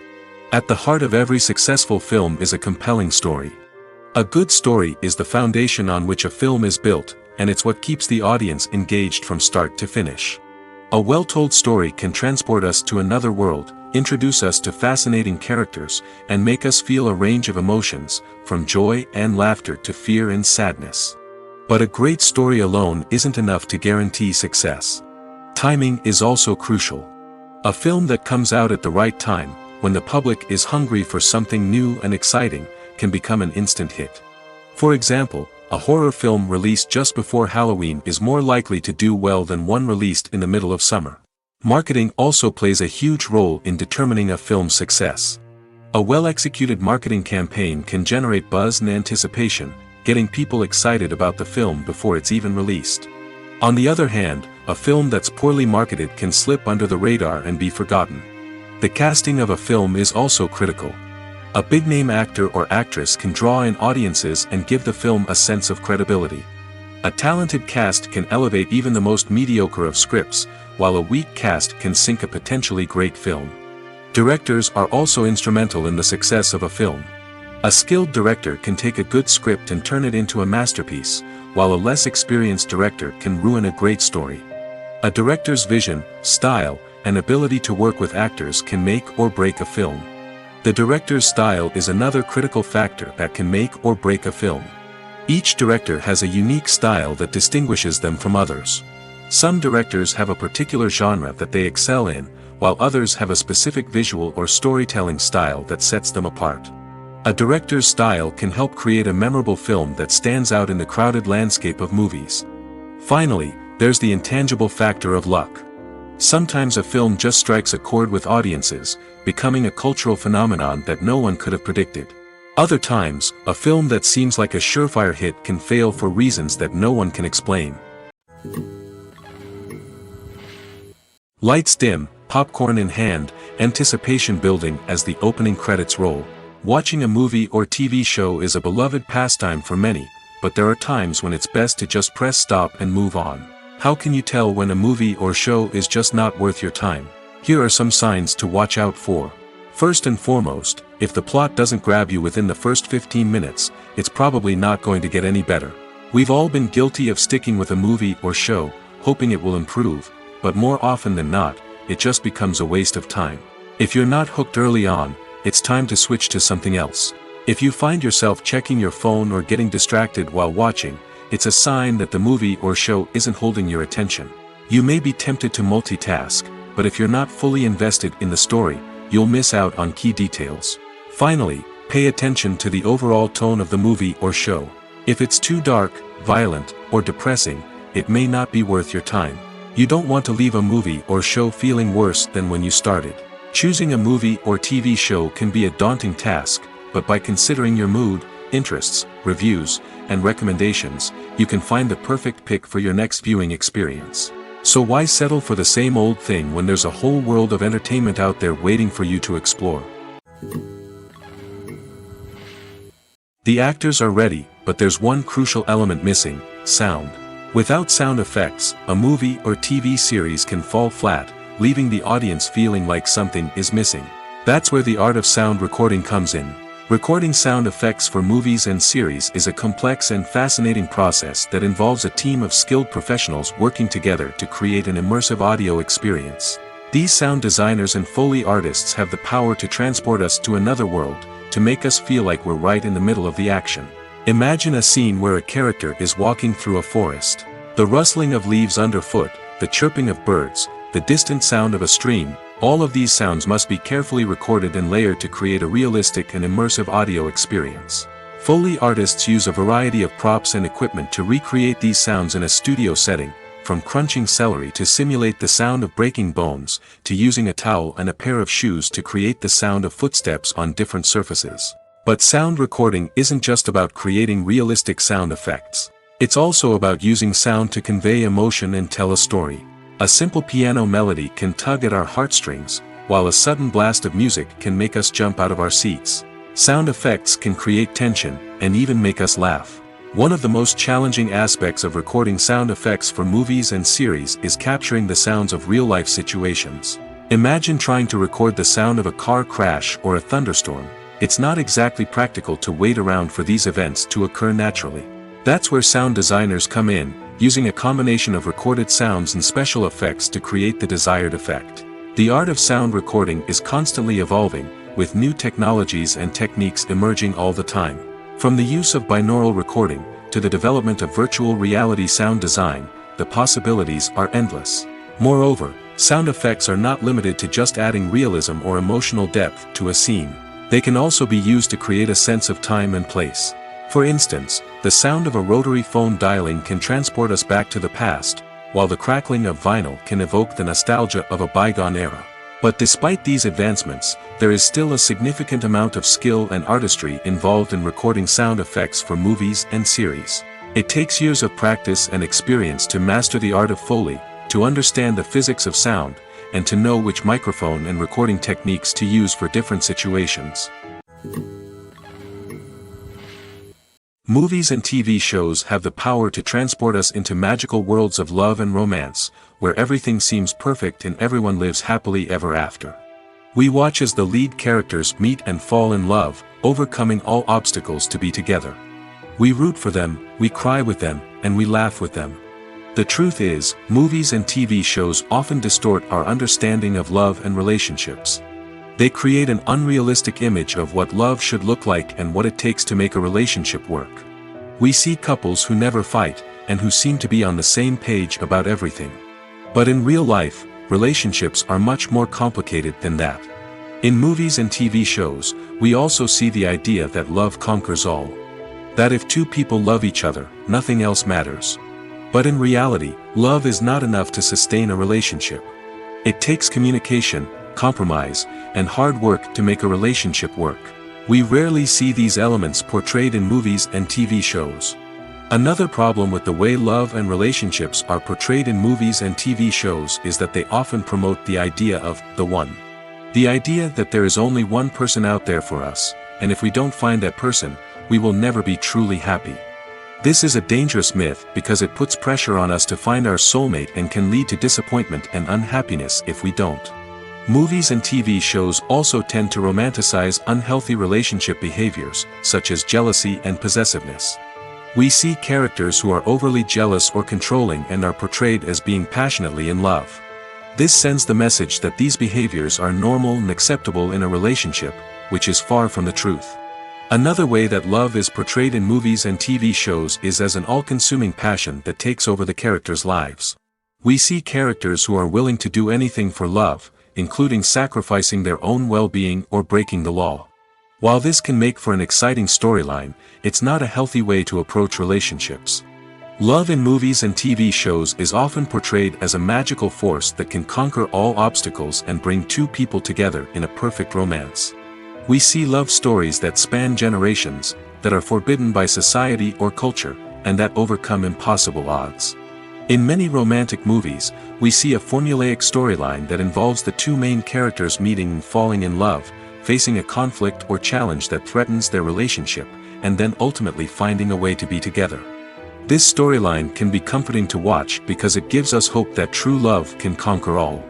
Speaker 1: At the heart of every successful film is a compelling story. A good story is the foundation on which a film is built, and it's what keeps the audience engaged from start to finish. A well-told story can transport us to another world, introduce us to fascinating characters, and make us feel a range of emotions, from joy and laughter to fear and sadness. But a great story alone isn't enough to guarantee success. Timing is also crucial. A film that comes out at the right time, when the public is hungry for something new and exciting, can become an instant hit. For example, a horror film released just before Halloween is more likely to do well than one released in the middle of summer. Marketing also plays a huge role in determining a film's success. A well-executed marketing campaign can generate buzz and anticipation, getting people excited about the film before it's even released. On the other hand, a film that's poorly marketed can slip under the radar and be forgotten. The casting of a film is also critical. A big-name actor or actress can draw in audiences and give the film a sense of credibility. A talented cast can elevate even the most mediocre of scripts, while a weak cast can sink a potentially great film. Directors are also instrumental in the success of a film. A skilled director can take a good script and turn it into a masterpiece, while a less experienced director can ruin a great story. A director's vision, style, and ability to work with actors can make or break a film. The director's style is another critical factor that can make or break a film. Each director has a unique style that distinguishes them from others. Some directors have a particular genre that they excel in, while others have a specific visual or storytelling style that sets them apart. A director's style can help create a memorable film that stands out in the crowded landscape of movies. Finally, there's the intangible factor of luck. Sometimes a film just strikes a chord with audiences, becoming a cultural phenomenon that no one could have predicted. Other times, a film that seems like a surefire hit can fail for reasons that no one can explain. Lights dim, popcorn in hand, anticipation building as the opening credits roll. Watching a movie or TV show is a beloved pastime for many, but there are times when it's best to just press stop and move on. How can you tell when a movie or show is just not worth your time? Here are some signs to watch out for. First and foremost, if the plot doesn't grab you within the first 15 minutes, it's probably not going to get any better. We've all been guilty of sticking with a movie or show, hoping it will improve, but more often than not, it just becomes a waste of time. If you're not hooked early on, it's time to switch to something else. If you find yourself checking your phone or getting distracted while watching, it's a sign that the movie or show isn't holding your attention. You may be tempted to multitask, but if you're not fully invested in the story, you'll miss out on key details. Finally, pay attention to the overall tone of the movie or show. If it's too dark, violent, or depressing, it may not be worth your time. You don't want to leave a movie or show feeling worse than when you started. Choosing a movie or TV show can be a daunting task, but by considering your mood, interests, reviews, and recommendations, you can find the perfect pick for your next viewing experience. So why settle for the same old thing when there's a whole world of entertainment out there waiting for you to explore? The actors are ready, but there's one crucial element missing: sound. Without sound effects, a movie or TV series can fall flat, leaving the audience feeling like something is missing. That's where the art of sound recording comes in. Recording sound effects for movies and series is a complex and fascinating process that involves a team of skilled professionals working together to create an immersive audio experience. These sound designers and Foley artists have the power to transport us to another world, to make us feel like we're right in the middle of the action. Imagine a scene where a character is walking through a forest. The rustling of leaves underfoot, the chirping of birds, the distant sound of a stream, all of these sounds must be carefully recorded and layered to create a realistic and immersive audio experience. Foley artists use a variety of props and equipment to recreate these sounds in a studio setting, from crunching celery to simulate the sound of breaking bones, to using a towel and a pair of shoes to create the sound of footsteps on different surfaces. But sound recording isn't just about creating realistic sound effects. It's also about using sound to convey emotion and tell a story. A simple piano melody can tug at our heartstrings, while a sudden blast of music can make us jump out of our seats. Sound effects can create tension, and even make us laugh. One of the most challenging aspects of recording sound effects for movies and series is capturing the sounds of real-life situations. Imagine trying to record the sound of a car crash or a thunderstorm. It's not exactly practical to wait around for these events to occur naturally. That's where sound designers come in, using a combination of recorded sounds and special effects to create the desired effect. The art of sound recording is constantly evolving, with new technologies and techniques emerging all the time. From the use of binaural recording, to the development of virtual reality sound design, the possibilities are endless. Moreover, sound effects are not limited to just adding realism or emotional depth to a scene. They can also be used to create a sense of time and place. For instance, the sound of a rotary phone dialing can transport us back to the past, while the crackling of vinyl can evoke the nostalgia of a bygone era. But despite these advancements, there is still a significant amount of skill and artistry involved in recording sound effects for movies and series. It takes years of practice and experience to master the art of Foley, to understand the physics of sound, and to know which microphone and recording techniques to use for different situations. Movies and TV shows have the power to transport us into magical worlds of love and romance, where everything seems perfect and everyone lives happily ever after. We watch as the lead characters meet and fall in love, overcoming all obstacles to be together. We root for them, we cry with them, and we laugh with them. The truth is, movies and TV shows often distort our understanding of love and relationships. They create an unrealistic image of what love should look like and what it takes to make a relationship work. We see couples who never fight, and who seem to be on the same page about everything. But in real life, relationships are much more complicated than that. In movies and TV shows, we also see the idea that love conquers all. That if two people love each other, nothing else matters. But in reality, love is not enough to sustain a relationship. It takes communication, compromise, and hard work to make a relationship work. We rarely see these elements portrayed in movies and TV shows. Another problem with the way love and relationships are portrayed in movies and TV shows is that they often promote the idea of the one. The idea that there is only one person out there for us, and if we don't find that person, we will never be truly happy. This is a dangerous myth because it puts pressure on us to find our soulmate and can lead to disappointment and unhappiness if we don't. Movies and TV shows also tend to romanticize unhealthy relationship behaviors, such as jealousy and possessiveness. We see characters who are overly jealous or controlling and are portrayed as being passionately in love. This sends the message that these behaviors are normal and acceptable in a relationship, which is far from the truth. Another way that love is portrayed in movies and TV shows is as an all-consuming passion that takes over the characters' lives. We see characters who are willing to do anything for love, including sacrificing their own well-being or breaking the law. While this can make for an exciting storyline, it's not a healthy way to approach relationships. Love in movies and TV shows is often portrayed as a magical force that can conquer all obstacles and bring two people together in a perfect romance. We see love stories that span generations, that are forbidden by society or culture, and that overcome impossible odds. In many romantic movies, we see a formulaic storyline that involves the two main characters meeting and falling in love, facing a conflict or challenge that threatens their relationship, and then ultimately finding a way to be together. This storyline can be comforting to watch because it gives us hope that true love can conquer all.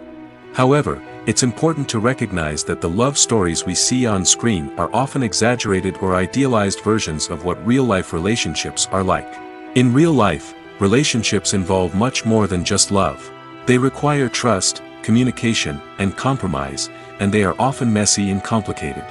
Speaker 1: However, it's important to recognize that the love stories we see on screen are often exaggerated or idealized versions of what real-life relationships are like. In real life, relationships involve much more than just love. They require trust, communication, and compromise, and they are often messy and complicated.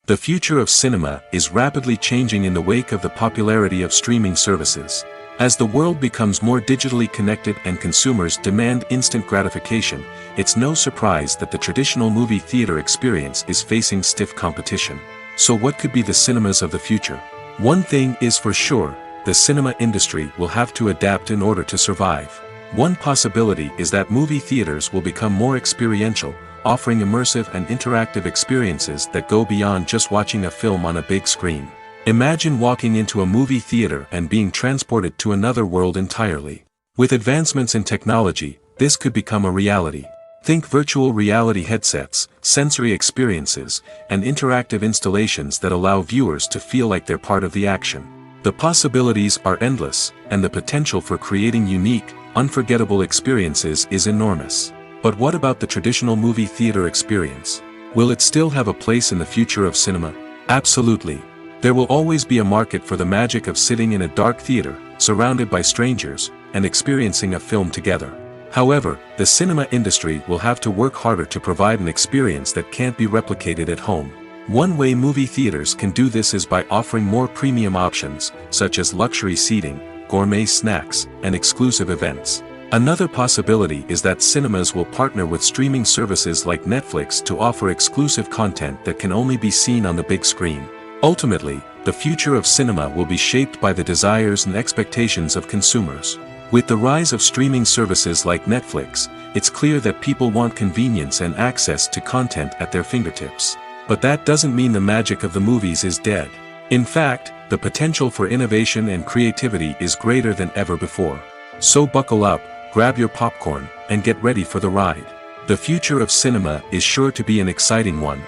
Speaker 1: The future of cinema is rapidly changing in the wake of the popularity of streaming services. As the world becomes more digitally connected and consumers demand instant gratification, it's no surprise that the traditional movie theater experience is facing stiff competition. So what could be the cinemas of the future? One thing is for sure, the cinema industry will have to adapt in order to survive. One possibility is that movie theaters will become more experiential, offering immersive and interactive experiences that go beyond just watching a film on a big screen. Imagine walking into a movie theater and being transported to another world entirely. With advancements in technology, this could become a reality. Think virtual reality headsets, sensory experiences, and interactive installations that allow viewers to feel like they're part of the action. The possibilities are endless, and the potential for creating unique, unforgettable experiences is enormous. But what about the traditional movie theater experience? Will it still have a place in the future of cinema? Absolutely. There will always be a market for the magic of sitting in a dark theater, surrounded by strangers, and experiencing a film together. However, the cinema industry will have to work harder to provide an experience that can't be replicated at home. One way movie theaters can do this is by offering more premium options, such as luxury seating, gourmet snacks, and exclusive events. Another possibility is that cinemas will partner with streaming services like Netflix to offer exclusive content that can only be seen on the big screen. Ultimately, the future of cinema will be shaped by the desires and expectations of consumers. With the rise of streaming services like Netflix, it's clear that people want convenience and access to content at their fingertips. But that doesn't mean the magic of the movies is dead. In fact, the potential for innovation and creativity is greater than ever before. So buckle up, grab your popcorn, and get ready for the ride. The future of cinema is sure to be an exciting one.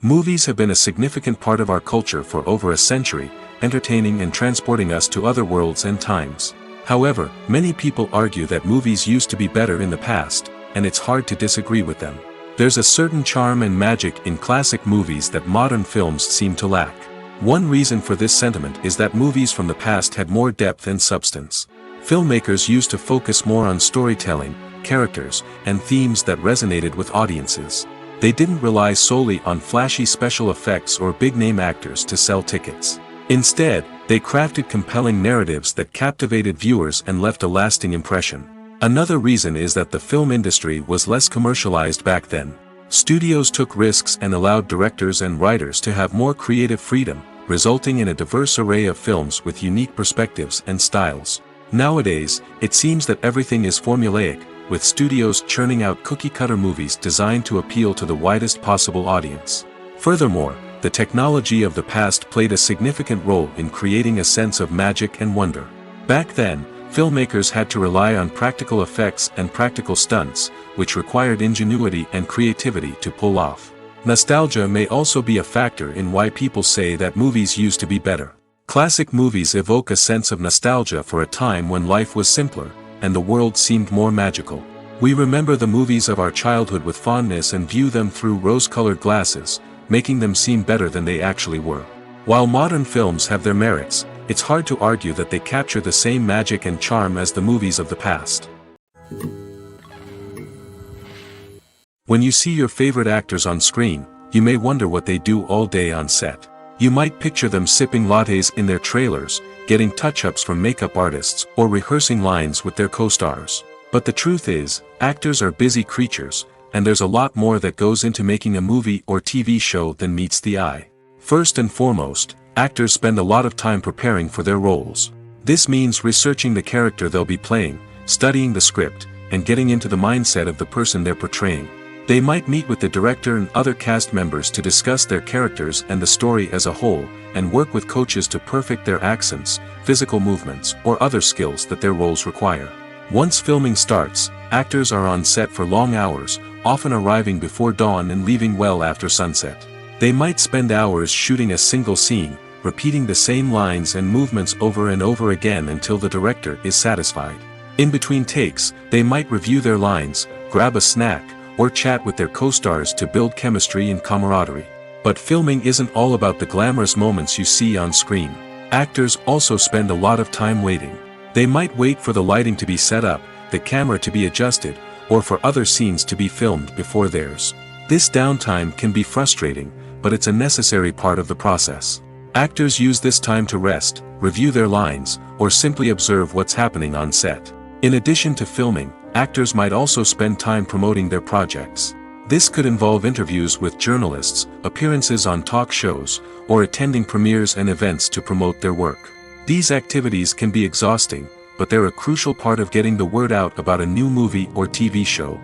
Speaker 1: Movies have been a significant part of our culture for over a century, entertaining and transporting us to other worlds and times. However, many people argue that movies used to be better in the past, and it's hard to disagree with them. There's a certain charm and magic in classic movies that modern films seem to lack. One reason for this sentiment is that movies from the past had more depth and substance. Filmmakers used to focus more on storytelling, characters, and themes that resonated with audiences. They didn't rely solely on flashy special effects or big-name actors to sell tickets. Instead, they crafted compelling narratives that captivated viewers and left a lasting impression. Another reason is that the film industry was less commercialized back then. Studios took risks and allowed directors and writers to have more creative freedom, resulting in a diverse array of films with unique perspectives and styles. Nowadays, it seems that everything is formulaic, with studios churning out cookie-cutter movies designed to appeal to the widest possible audience. Furthermore, the technology of the past played a significant role in creating a sense of magic and wonder. Back then, filmmakers had to rely on practical effects and practical stunts, which required ingenuity and creativity to pull off. Nostalgia may also be a factor in why people say that movies used to be better. Classic movies evoke a sense of nostalgia for a time when life was simpler, and the world seemed more magical. We remember the movies of our childhood with fondness and view them through rose-colored glasses, making them seem better than they actually were. While modern films have their merits, it's hard to argue that they capture the same magic and charm as the movies of the past. When you see your favorite actors on screen, you may wonder what they do all day on set. You might picture them sipping lattes in their trailers, getting touch-ups from makeup artists, or rehearsing lines with their co-stars. But the truth is, actors are busy creatures, and there's a lot more that goes into making a movie or TV show than meets the eye. First and foremost, actors spend a lot of time preparing for their roles. This means researching the character they'll be playing, studying the script, and getting into the mindset of the person they're portraying. They might meet with the director and other cast members to discuss their characters and the story as a whole, and work with coaches to perfect their accents, physical movements, or other skills that their roles require. Once filming starts, actors are on set for long hours, often arriving before dawn and leaving well after sunset. They might spend hours shooting a single scene, repeating the same lines and movements over and over again until the director is satisfied. In between takes, they might review their lines, grab a snack, or chat with their co-stars to build chemistry and camaraderie. But filming isn't all about the glamorous moments you see on screen. Actors also spend a lot of time waiting. They might wait for the lighting to be set up, the camera to be adjusted, or for other scenes to be filmed before theirs. This downtime can be frustrating, but it's a necessary part of the process. Actors use this time to rest, review their lines, or simply observe what's happening on set. In addition to filming, actors might also spend time promoting their projects. This could involve interviews with journalists, appearances on talk shows, or attending premieres and events to promote their work. These activities can be exhausting, but they're a crucial part of getting the word out about a new movie or TV show.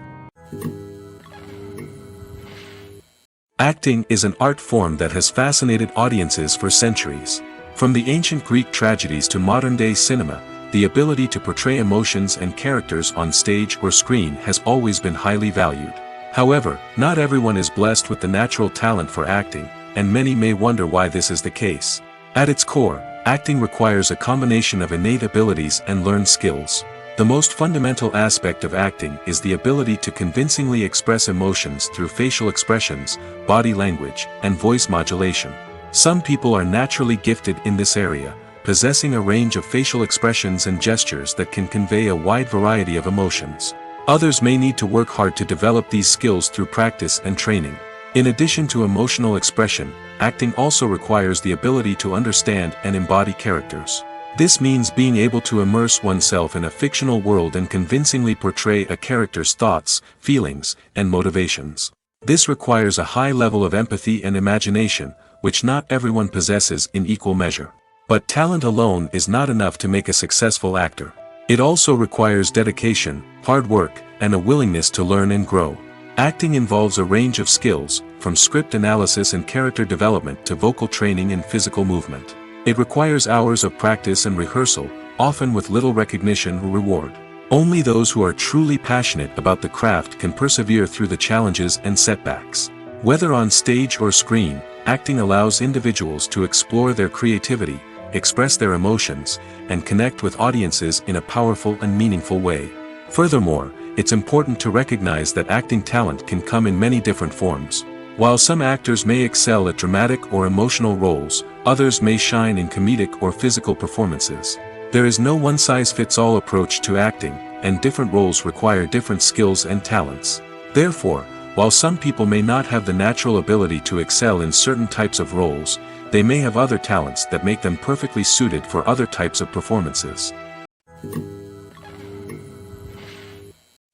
Speaker 1: Acting is an art form that has fascinated audiences for centuries. From the ancient Greek tragedies to modern-day cinema, the ability to portray emotions and characters on stage or screen has always been highly valued. However, not everyone is blessed with the natural talent for acting, and many may wonder why this is the case. At its core, acting requires a combination of innate abilities and learned skills. The most fundamental aspect of acting is the ability to convincingly express emotions through facial expressions, body language, and voice modulation. Some people are naturally gifted in this area, possessing a range of facial expressions and gestures that can convey a wide variety of emotions. Others may need to work hard to develop these skills through practice and training. In addition to emotional expression, acting also requires the ability to understand and embody characters. This means being able to immerse oneself in a fictional world and convincingly portray a character's thoughts, feelings, and motivations. This requires a high level of empathy and imagination, which not everyone possesses in equal measure. But talent alone is not enough to make a successful actor. It also requires dedication, hard work, and a willingness to learn and grow. Acting involves a range of skills, from script analysis and character development to vocal training and physical movement. It requires hours of practice and rehearsal, often with little recognition or reward. Only those who are truly passionate about the craft can persevere through the challenges and setbacks. Whether on stage or screen, acting allows individuals to explore their creativity, express their emotions, and connect with audiences in a powerful and meaningful way. Furthermore, it's important to recognize that acting talent can come in many different forms. While some actors may excel at dramatic or emotional roles, others may shine in comedic or physical performances. There is no one-size-fits-all approach to acting, and different roles require different skills and talents. Therefore, while some people may not have the natural ability to excel in certain types of roles, they may have other talents that make them perfectly suited for other types of performances.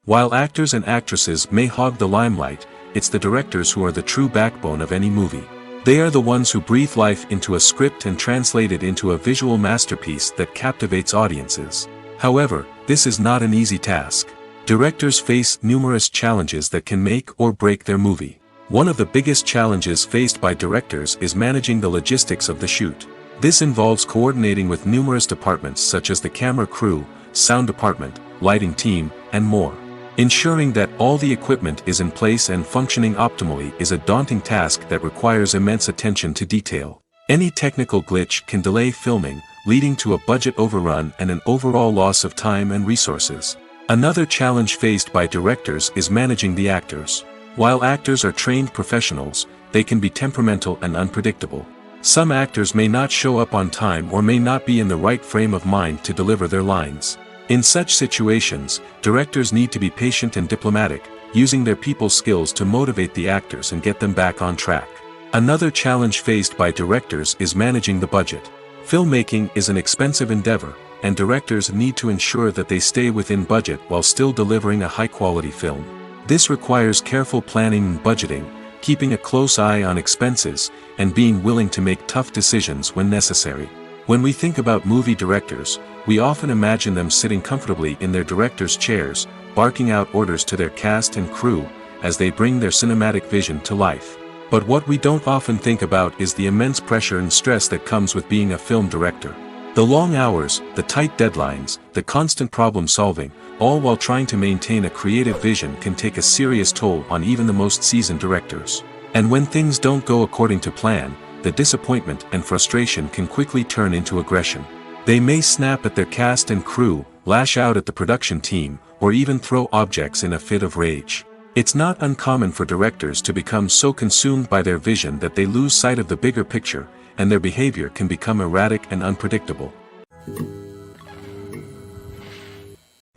Speaker 1: While actors and actresses may hog the limelight, it's the directors who are the true backbone of any movie. They are the ones who breathe life into a script and translate it into a visual masterpiece that captivates audiences. However, this is not an easy task. Directors face numerous challenges that can make or break their movie. One of the biggest challenges faced by directors is managing the logistics of the shoot. This involves coordinating with numerous departments such as the camera crew, sound department, lighting team, and more. Ensuring that all the equipment is in place and functioning optimally is a daunting task that requires immense attention to detail. Any technical glitch can delay filming, leading to a budget overrun and an overall loss of time and resources. Another challenge faced by directors is managing the actors. While actors are trained professionals, they can be temperamental and unpredictable. Some actors may not show up on time or may not be in the right frame of mind to deliver their lines. In such situations, directors need to be patient and diplomatic, using their people skills to motivate the actors and get them back on track. Another challenge faced by directors is managing the budget. Filmmaking is an expensive endeavor, and directors need to ensure that they stay within budget while still delivering a high-quality film. This requires careful planning and budgeting, keeping a close eye on expenses, and being willing to make tough decisions when necessary. When we think about movie directors, we often imagine them sitting comfortably in their director's chairs, barking out orders to their cast and crew, as they bring their cinematic vision to life. But what we don't often think about is the immense pressure and stress that comes with being a film director. The long hours, the tight deadlines, the constant problem-solving, all while trying to maintain a creative vision can take a serious toll on even the most seasoned directors. And when things don't go according to plan, the disappointment and frustration can quickly turn into aggression. They may snap at their cast and crew, lash out at the production team, or even throw objects in a fit of rage. It's not uncommon for directors to become so consumed by their vision that they lose sight of the bigger picture, and their behavior can become erratic and unpredictable.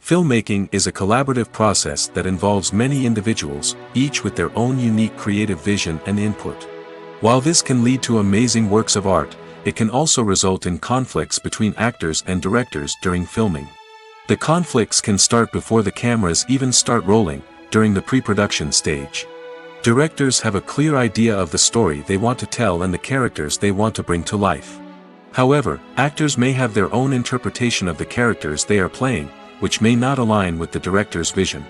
Speaker 1: Filmmaking is a collaborative process that involves many individuals, each with their own unique creative vision and input. While this can lead to amazing works of art, it can also result in conflicts between actors and directors during filming. The conflicts can start before the cameras even start rolling, during the pre-production stage. Directors have a clear idea of the story they want to tell and the characters they want to bring to life. However, actors may have their own interpretation of the characters they are playing, which may not align with the director's vision.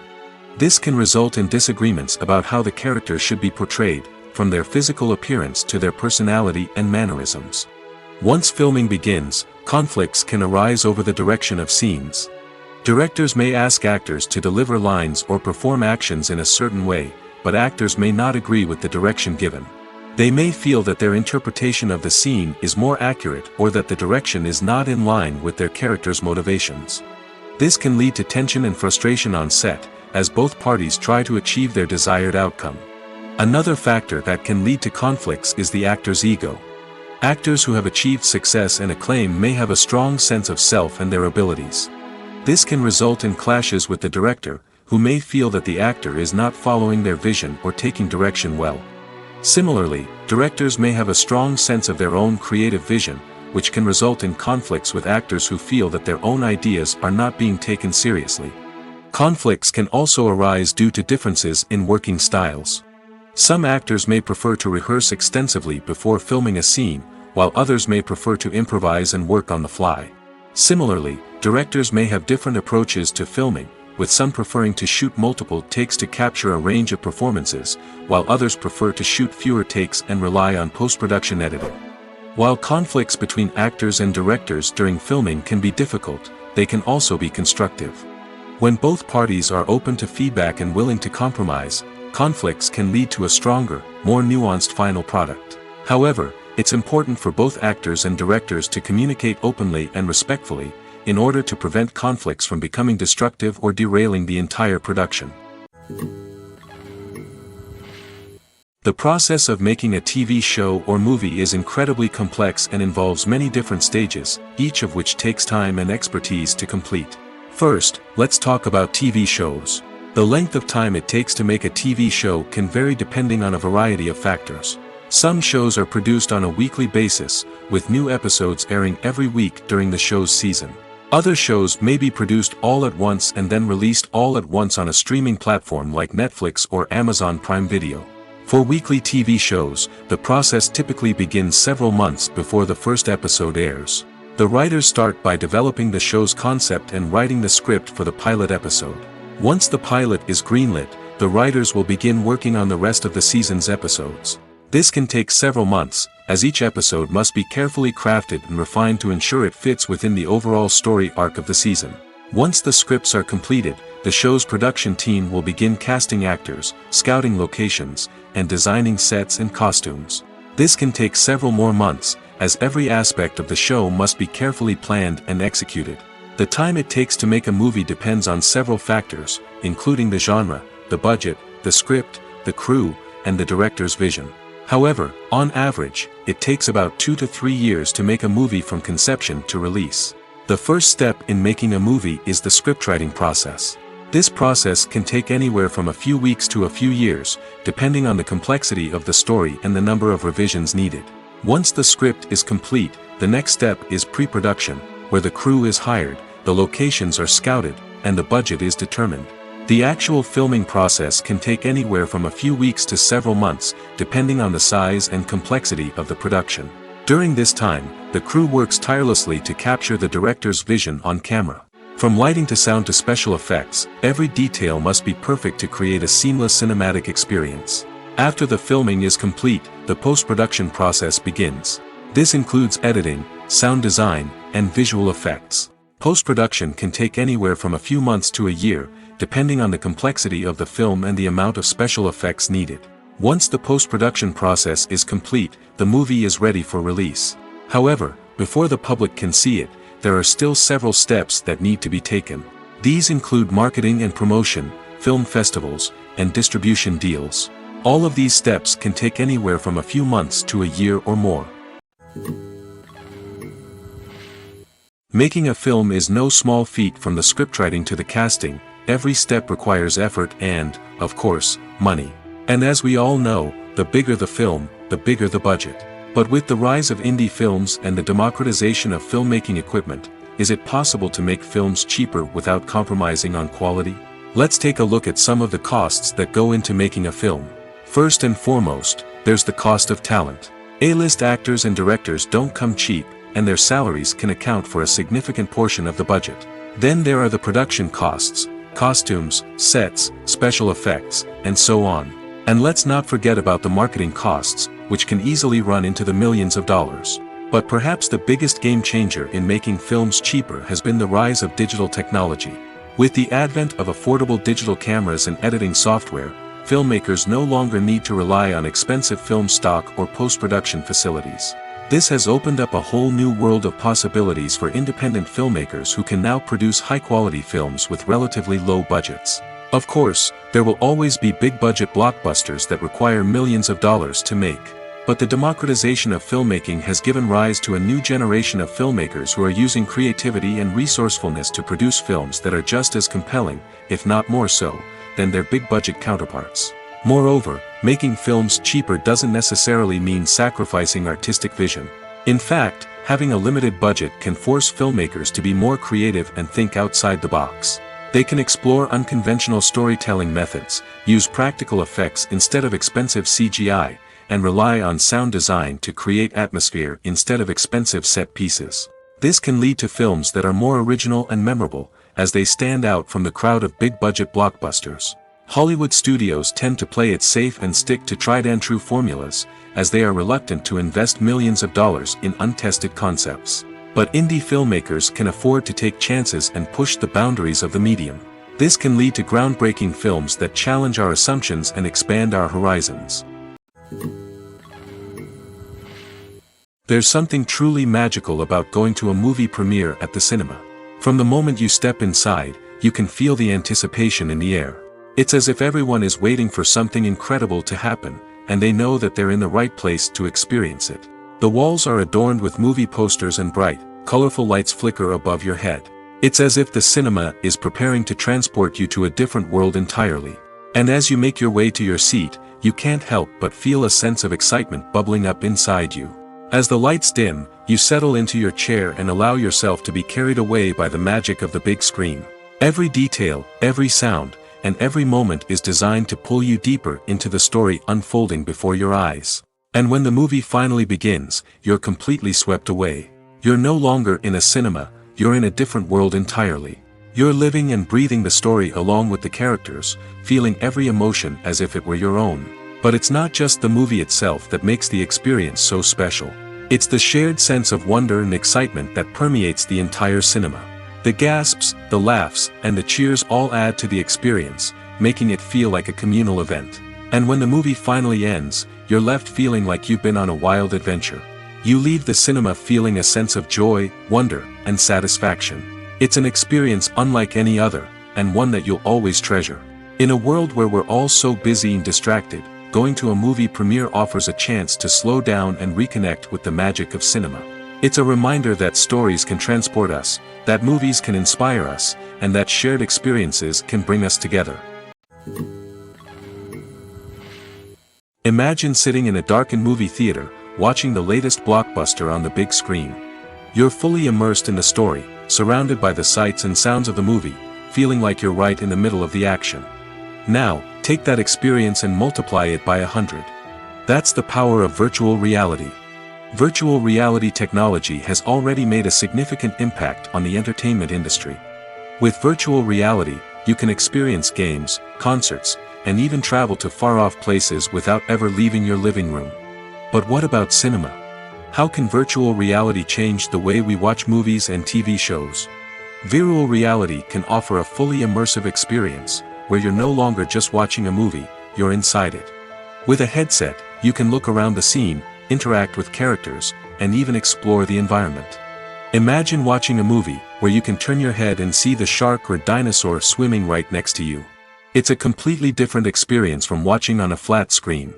Speaker 1: This can result in disagreements about how the characters should be portrayed, from their physical appearance to their personality and mannerisms. Once filming begins, conflicts can arise over the direction of scenes. Directors may ask actors to deliver lines or perform actions in a certain way, but actors may not agree with the direction given. They may feel that their interpretation of the scene is more accurate or that the direction is not in line with their character's motivations. This can lead to tension and frustration on set, as both parties try to achieve their desired outcome. Another factor that can lead to conflicts is the actor's ego. Actors who have achieved success and acclaim may have a strong sense of self and their abilities. This can result in clashes with the director, who may feel that the actor is not following their vision or taking direction well. Similarly, directors may have a strong sense of their own creative vision, which can result in conflicts with actors who feel that their own ideas are not being taken seriously. Conflicts can also arise due to differences in working styles. Some actors may prefer to rehearse extensively before filming a scene, while others may prefer to improvise and work on the fly. Similarly, directors may have different approaches to filming, with some preferring to shoot multiple takes to capture a range of performances, while others prefer to shoot fewer takes and rely on post-production editing. While conflicts between actors and directors during filming can be difficult, they can also be constructive. When both parties are open to feedback and willing to compromise, conflicts can lead to a stronger, more nuanced final product. However, it's important for both actors and directors to communicate openly and respectfully, in order to prevent conflicts from becoming destructive or derailing the entire production. The process of making a TV show or movie is incredibly complex and involves many different stages, each of which takes time and expertise to complete. First, let's talk about TV shows. The length of time it takes to make a TV show can vary depending on a variety of factors. Some shows are produced on a weekly basis, with new episodes airing every week during the show's season. Other shows may be produced all at once and then released all at once on a streaming platform like Netflix or Amazon Prime Video. For weekly TV shows, the process typically begins several months before the first episode airs. The writers start by developing the show's concept and writing the script for the pilot episode. Once the pilot is greenlit, the writers will begin working on the rest of the season's episodes. This can take several months, as each episode must be carefully crafted and refined to ensure it fits within the overall story arc of the season. Once the scripts are completed, the show's production team will begin casting actors, scouting locations, and designing sets and costumes. This can take several more months, as every aspect of the show must be carefully planned and executed. The time it takes to make a movie depends on several factors, including the genre, the budget, the script, the crew, and the director's vision. However, on average, it takes about 2 to 3 years to make a movie from conception to release. The first step in making a movie is the scriptwriting process. This process can take anywhere from a few weeks to a few years, depending on the complexity of the story and the number of revisions needed. Once the script is complete, the next step is pre-production, where the crew is hired, the locations are scouted, and the budget is determined. The actual filming process can take anywhere from a few weeks to several months, depending on the size and complexity of the production. During this time, the crew works tirelessly to capture the director's vision on camera. From lighting to sound to special effects, every detail must be perfect to create a seamless cinematic experience. After the filming is complete, the post-production process begins. This includes editing, sound design, and visual effects. Post-production can take anywhere from a few months to a year, depending on the complexity of the film and the amount of special effects needed. Once the post-production process is complete, the movie is ready for release. However, before the public can see it, there are still several steps that need to be taken. These include marketing and promotion, film festivals, and distribution deals. All of these steps can take anywhere from a few months to a year or more. Making a film is no small feat. From the scriptwriting to the casting, every step requires effort and, of course, money. And as we all know, the bigger the film, the bigger the budget. But with the rise of indie films and the democratization of filmmaking equipment, is it possible to make films cheaper without compromising on quality? Let's take a look at some of the costs that go into making a film. First and foremost, there's the cost of talent. A-list actors and directors don't come cheap, and their salaries can account for a significant portion of the budget. Then there are the production costs, costumes, sets, special effects, and so on. And let's not forget about the marketing costs, which can easily run into the millions of dollars. But perhaps the biggest game changer in making films cheaper has been the rise of digital technology. With the advent of affordable digital cameras and editing software, filmmakers no longer need to rely on expensive film stock or post-production facilities. This has opened up a whole new world of possibilities for independent filmmakers who can now produce high-quality films with relatively low budgets. Of course, there will always be big-budget blockbusters that require millions of dollars to make. But the democratization of filmmaking has given rise to a new generation of filmmakers who are using creativity and resourcefulness to produce films that are just as compelling, if not more so, than their big-budget counterparts. Moreover, making films cheaper doesn't necessarily mean sacrificing artistic vision. In fact, having a limited budget can force filmmakers to be more creative and think outside the box. They can explore unconventional storytelling methods, use practical effects instead of expensive CGI, and rely on sound design to create atmosphere instead of expensive set pieces. This can lead to films that are more original and memorable, as they stand out from the crowd of big-budget blockbusters. Hollywood studios tend to play it safe and stick to tried-and-true formulas, as they are reluctant to invest millions of dollars in untested concepts. But indie filmmakers can afford to take chances and push the boundaries of the medium. This can lead to groundbreaking films that challenge our assumptions and expand our horizons. There's something truly magical about going to a movie premiere at the cinema. From the moment you step inside, you can feel the anticipation in the air. It's as if everyone is waiting for something incredible to happen, and they know that they're in the right place to experience it. The walls are adorned with movie posters and bright, colorful lights flicker above your head. It's as if the cinema is preparing to transport you to a different world entirely. And as you make your way to your seat, you can't help but feel a sense of excitement bubbling up inside you. As the lights dim, you settle into your chair and allow yourself to be carried away by the magic of the big screen. Every detail, every sound, and every moment is designed to pull you deeper into the story unfolding before your eyes. And when the movie finally begins, you're completely swept away. You're no longer in a cinema, you're in a different world entirely. You're living and breathing the story along with the characters, feeling every emotion as if it were your own. But it's not just the movie itself that makes the experience so special. It's the shared sense of wonder and excitement that permeates the entire cinema. The gasps, the laughs, and the cheers all add to the experience, making it feel like a communal event. And when the movie finally ends, you're left feeling like you've been on a wild adventure. You leave the cinema feeling a sense of joy, wonder, and satisfaction. It's an experience unlike any other, and one that you'll always treasure. In a world where we're all so busy and distracted, going to a movie premiere offers a chance to slow down and reconnect with the magic of cinema. It's a reminder that stories can transport us, that movies can inspire us, and that shared experiences can bring us together. Imagine sitting in a darkened movie theater, watching the latest blockbuster on the big screen. You're fully immersed in the story, surrounded by the sights and sounds of the movie, feeling like you're right in the middle of the action. Now, take that experience and multiply it by 100. That's the power of virtual reality. Virtual reality technology has already made a significant impact on the entertainment industry. With virtual reality, you can experience games, concerts, and even travel to far-off places without ever leaving your living room. But what about cinema? How can virtual reality change the way we watch movies and TV shows? Virtual reality can offer a fully immersive experience, where you're no longer just watching a movie, you're inside it. With a headset, you can look around the scene, interact with characters, and even explore the environment. Imagine watching a movie, where you can turn your head and see the shark or dinosaur swimming right next to you. It's a completely different experience from watching on a flat screen.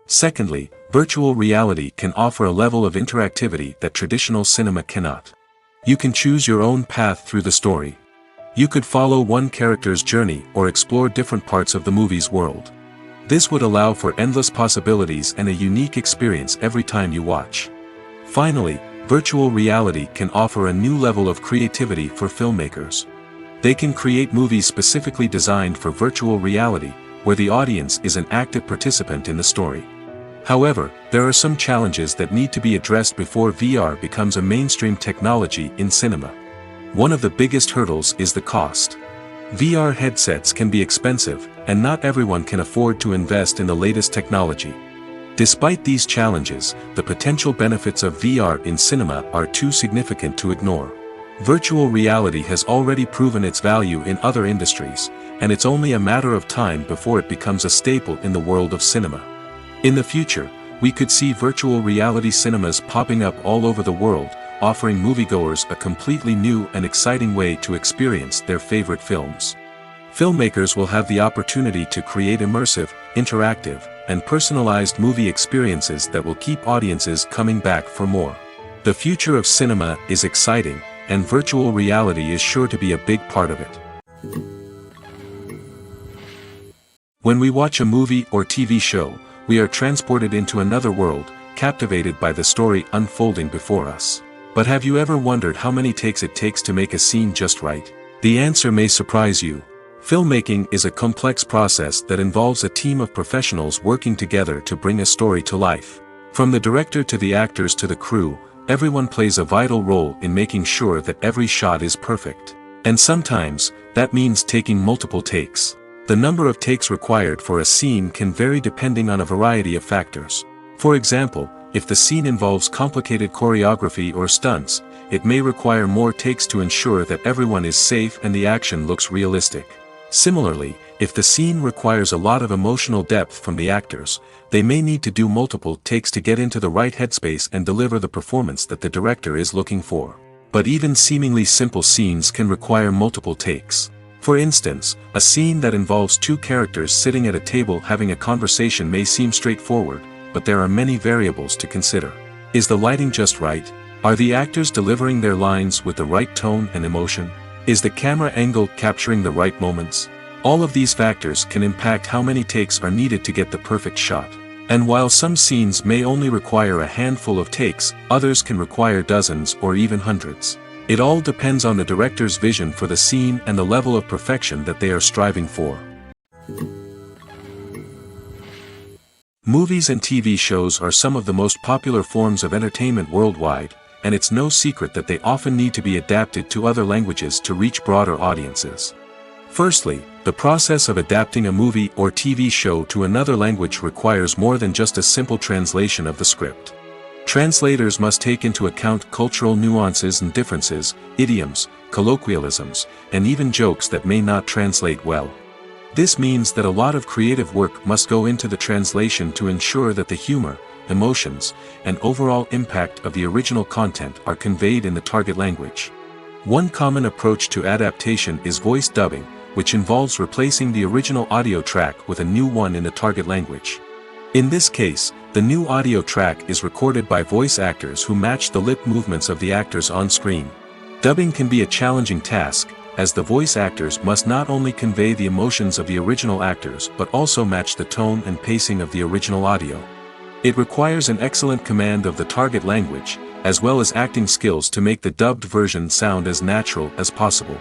Speaker 1: Secondly, virtual reality can offer a level of interactivity that traditional cinema cannot. You can choose your own path through the story. You could follow one character's journey or explore different parts of the movie's world. This would allow for endless possibilities and a unique experience every time you watch. Finally, virtual reality can offer a new level of creativity for filmmakers. They can create movies specifically designed for virtual reality, where the audience is an active participant in the story. However, there are some challenges that need to be addressed before VR becomes a mainstream technology in cinema. One of the biggest hurdles is the cost. VR headsets can be expensive, and not everyone can afford to invest in the latest technology. Despite these challenges, the potential benefits of VR in cinema are too significant to ignore. Virtual reality has already proven its value in other industries, and it's only a matter of time before it becomes a staple in the world of cinema. In the future, we could see virtual reality cinemas popping up all over the world, offering moviegoers a completely new and exciting way to experience their favorite films. Filmmakers will have the opportunity to create immersive, interactive, and personalized movie experiences that will keep audiences coming back for more. The future of cinema is exciting, and virtual reality is sure to be a big part of it. When we watch a movie or TV show, we are transported into another world, captivated by the story unfolding before us. But have you ever wondered how many takes it takes to make a scene just right? The answer may surprise you. Filmmaking is a complex process that involves a team of professionals working together to bring a story to life. From the director to the actors to the crew, everyone plays a vital role in making sure that every shot is perfect. And sometimes, that means taking multiple takes. The number of takes required for a scene can vary depending on a variety of factors. For example, if the scene involves complicated choreography or stunts, it may require more takes to ensure that everyone is safe and the action looks realistic. Similarly, if the scene requires a lot of emotional depth from the actors, they may need to do multiple takes to get into the right headspace and deliver the performance that the director is looking for. But even seemingly simple scenes can require multiple takes. For instance, a scene that involves two characters sitting at a table having a conversation may seem straightforward, but there are many variables to consider. Is the lighting just right? Are the actors delivering their lines with the right tone and emotion? Is the camera angle capturing the right moments? All of these factors can impact how many takes are needed to get the perfect shot. And while some scenes may only require a handful of takes, others can require dozens or even hundreds. It all depends on the director's vision for the scene and the level of perfection that they are striving for. Movies and TV shows are some of the most popular forms of entertainment worldwide, and it's no secret that they often need to be adapted to other languages to reach broader audiences. Firstly, the process of adapting a movie or TV show to another language requires more than just a simple translation of the script. Translators must take into account cultural nuances and differences, idioms, colloquialisms, and even jokes that may not translate well. This means that a lot of creative work must go into the translation to ensure that the humor, emotions, and overall impact of the original content are conveyed in the target language. One common approach to adaptation is voice dubbing, which involves replacing the original audio track with a new one in the target language. In this case, the new audio track is recorded by voice actors who match the lip movements of the actors on screen. Dubbing can be a challenging task, as the voice actors must not only convey the emotions of the original actors but also match the tone and pacing of the original audio. It requires an excellent command of the target language, as well as acting skills to make the dubbed version sound as natural as possible.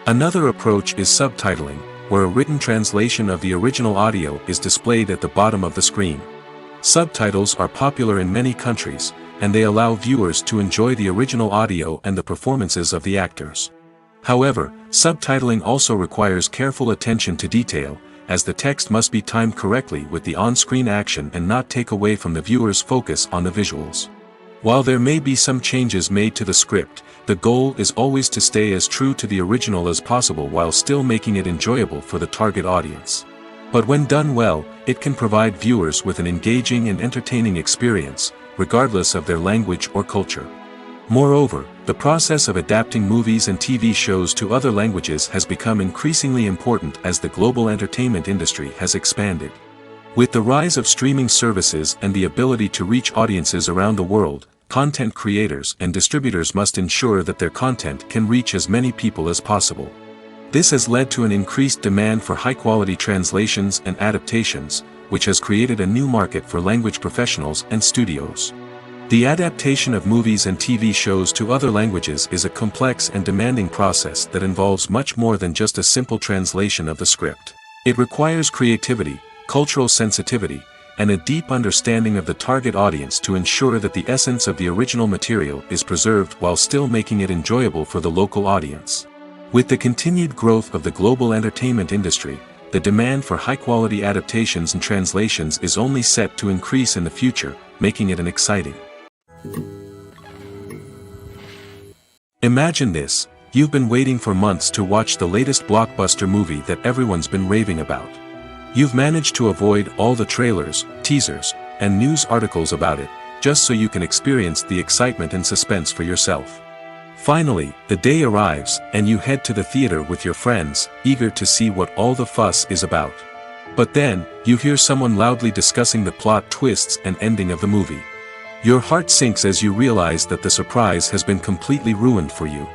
Speaker 1: Another approach is subtitling, where a written translation of the original audio is displayed at the bottom of the screen. Subtitles are popular in many countries, and they allow viewers to enjoy the original audio and the performances of the actors. However, subtitling also requires careful attention to detail, as the text must be timed correctly with the on-screen action and not take away from the viewer's focus on the visuals. While there may be some changes made to the script, the goal is always to stay as true to the original as possible while still making it enjoyable for the target audience. But when done well, it can provide viewers with an engaging and entertaining experience, regardless of their language or culture. Moreover, the process of adapting movies and TV shows to other languages has become increasingly important as the global entertainment industry has expanded. With the rise of streaming services and the ability to reach audiences around the world, content creators and distributors must ensure that their content can reach as many people as possible. This has led to an increased demand for high-quality translations and adaptations, which has created a new market for language professionals and studios. The adaptation of movies and TV shows to other languages is a complex and demanding process that involves much more than just a simple translation of the script. It requires creativity, cultural sensitivity, and a deep understanding of the target audience to ensure that the essence of the original material is preserved while still making it enjoyable for the local audience. With the continued growth of the global entertainment industry, the demand for high-quality adaptations and translations is only set to increase in the future, making it an exciting. Imagine this: you've been waiting for months to watch the latest blockbuster movie that everyone's been raving about. You've managed to avoid all the trailers, teasers, and news articles about it, just so you can experience the excitement and suspense for yourself. Finally, the day arrives, and you head to the theater with your friends, eager to see what all the fuss is about. But then, you hear someone loudly discussing the plot twists and ending of the movie. Your heart sinks as you realize that the surprise has been completely ruined for you.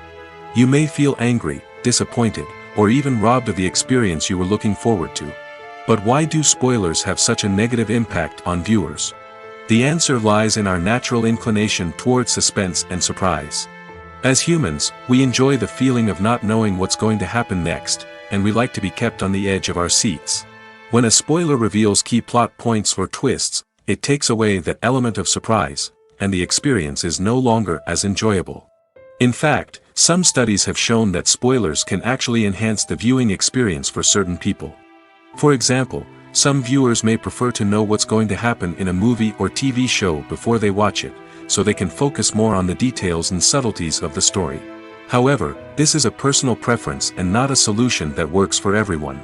Speaker 1: You may feel angry, disappointed, or even robbed of the experience you were looking forward to. But why do spoilers have such a negative impact on viewers? The answer lies in our natural inclination toward suspense and surprise. As humans, we enjoy the feeling of not knowing what's going to happen next, and we like to be kept on the edge of our seats. When a spoiler reveals key plot points or twists, it takes away that element of surprise, and the experience is no longer as enjoyable. In fact, some studies have shown that spoilers can actually enhance the viewing experience for certain people. For example, some viewers may prefer to know what's going to happen in a movie or TV show before they watch it, so they can focus more on the details and subtleties of the story. However, this is a personal preference and not a solution that works for everyone.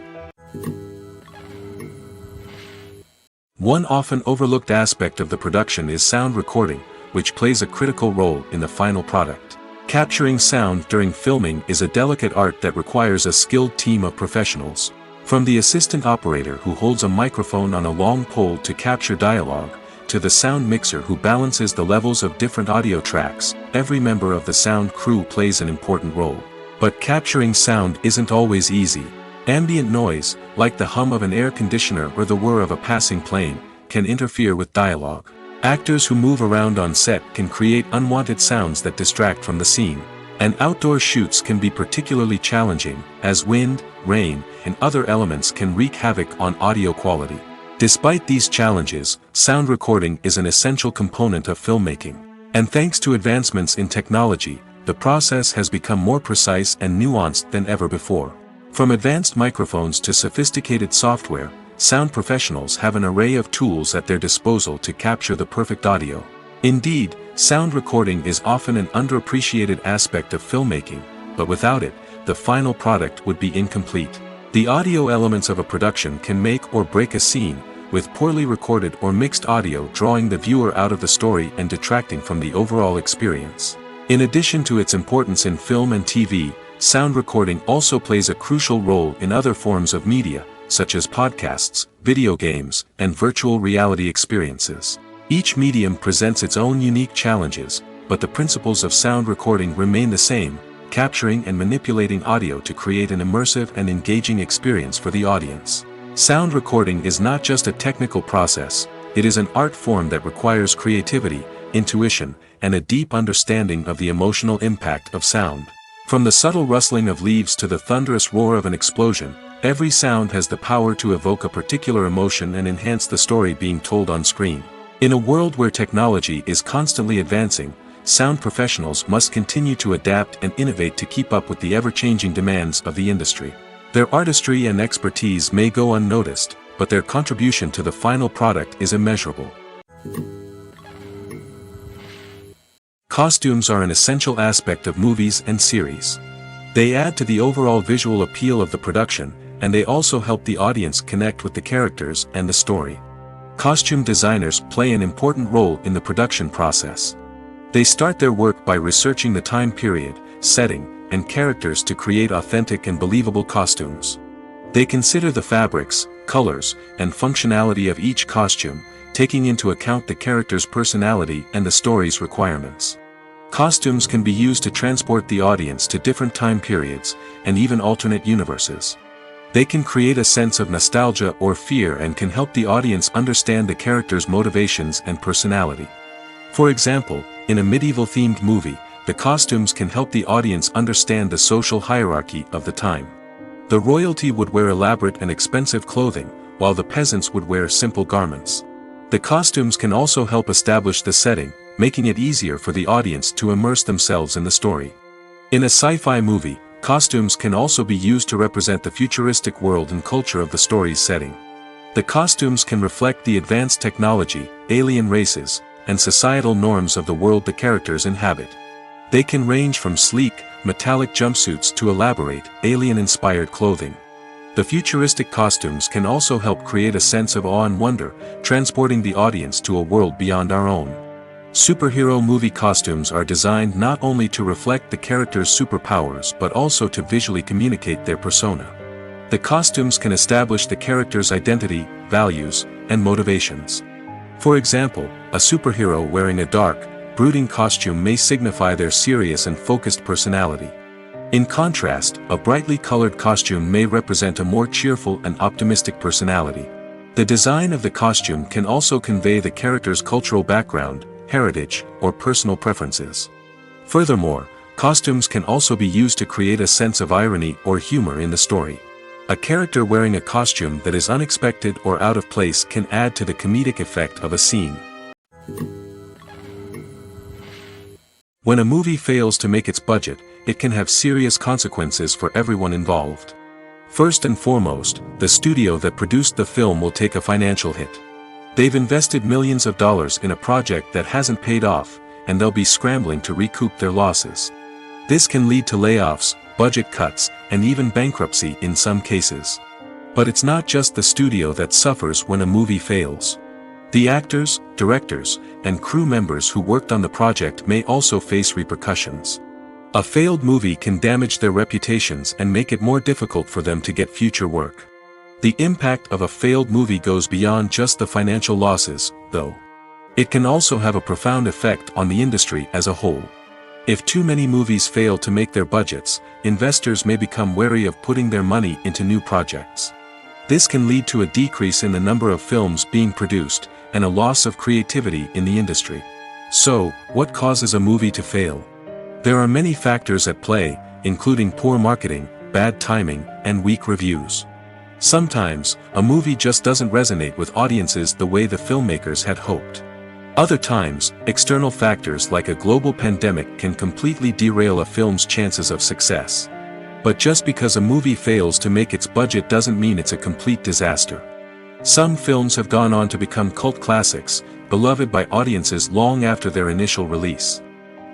Speaker 1: One often overlooked aspect of the production is sound recording, which plays a critical role in the final product. Capturing sound during filming is a delicate art that requires a skilled team of professionals. From the assistant operator who holds a microphone on a long pole to capture dialogue, to the sound mixer who balances the levels of different audio tracks, every member of the sound crew plays an important role. But capturing sound isn't always easy. Ambient noise, like the hum of an air conditioner or the whir of a passing plane, can interfere with dialogue. Actors who move around on set can create unwanted sounds that distract from the scene. And outdoor shoots can be particularly challenging, as wind, rain, and other elements can wreak havoc on audio quality. Despite these challenges, sound recording is an essential component of filmmaking. And thanks to advancements in technology, the process has become more precise and nuanced than ever before. From advanced microphones to sophisticated software, sound professionals have an array of tools at their disposal to capture the perfect audio. Indeed, sound recording is often an underappreciated aspect of filmmaking, but without it, the final product would be incomplete. The audio elements of a production can make or break a scene, with poorly recorded or mixed audio drawing the viewer out of the story and detracting from the overall experience. In addition to its importance in film and TV, sound recording also plays a crucial role in other forms of media, such as podcasts, video games, and virtual reality experiences. Each medium presents its own unique challenges, but the principles of sound recording remain the same, capturing and manipulating audio to create an immersive and engaging experience for the audience. Sound recording is not just a technical process, it is an art form that requires creativity, intuition, and a deep understanding of the emotional impact of sound. From the subtle rustling of leaves to the thunderous roar of an explosion, every sound has the power to evoke a particular emotion and enhance the story being told on screen. In a world where technology is constantly advancing, sound professionals must continue to adapt and innovate to keep up with the ever-changing demands of the industry. Their artistry and expertise may go unnoticed, but their contribution to the final product is immeasurable. Costumes are an essential aspect of movies and series. They add to the overall visual appeal of the production, and they also help the audience connect with the characters and the story. Costume designers play an important role in the production process. They start their work by researching the time period, setting, and characters to create authentic and believable costumes. They consider the fabrics, colors, and functionality of each costume, taking into account the character's personality and the story's requirements. Costumes can be used to transport the audience to different time periods, and even alternate universes. They can create a sense of nostalgia or fear and can help the audience understand the character's motivations and personality. For example, in a medieval-themed movie, the costumes can help the audience understand the social hierarchy of the time. The royalty would wear elaborate and expensive clothing, while the peasants would wear simple garments. The costumes can also help establish the setting, making it easier for the audience to immerse themselves in the story. In a sci-fi movie, costumes can also be used to represent the futuristic world and culture of the story's setting. The costumes can reflect the advanced technology, alien races, and societal norms of the world the characters inhabit. They can range from sleek, metallic jumpsuits to elaborate, alien-inspired clothing. The futuristic costumes can also help create a sense of awe and wonder, transporting the audience to a world beyond our own. Superhero movie costumes are designed not only to reflect the character's superpowers but also to visually communicate their persona. The costumes can establish the character's identity, values, and motivations. For example, a superhero wearing a dark, brooding costume may signify their serious and focused personality. In contrast, a brightly colored costume may represent a more cheerful and optimistic personality. The design of the costume can also convey the character's cultural background, heritage, or personal preferences. Furthermore, costumes can also be used to create a sense of irony or humor in the story. A character wearing a costume that is unexpected or out of place can add to the comedic effect of a scene. When a movie fails to make its budget, it can have serious consequences for everyone involved. First and foremost, the studio that produced the film will take a financial hit. They've invested millions of dollars in a project that hasn't paid off, and they'll be scrambling to recoup their losses. This can lead to layoffs, budget cuts, and even bankruptcy in some cases. But it's not just the studio that suffers when a movie fails. The actors, directors, and crew members who worked on the project may also face repercussions. A failed movie can damage their reputations and make it more difficult for them to get future work. The impact of a failed movie goes beyond just the financial losses, though. It can also have a profound effect on the industry as a whole. If too many movies fail to make their budgets, investors may become wary of putting their money into new projects. This can lead to a decrease in the number of films being produced, and a loss of creativity in the industry. So, what causes a movie to fail? There are many factors at play, including poor marketing, bad timing, and weak reviews. Sometimes, a movie just doesn't resonate with audiences the way the filmmakers had hoped. Other times, external factors like a global pandemic can completely derail a film's chances of success. But just because a movie fails to make its budget doesn't mean it's a complete disaster. Some films have gone on to become cult classics, beloved by audiences long after their initial release.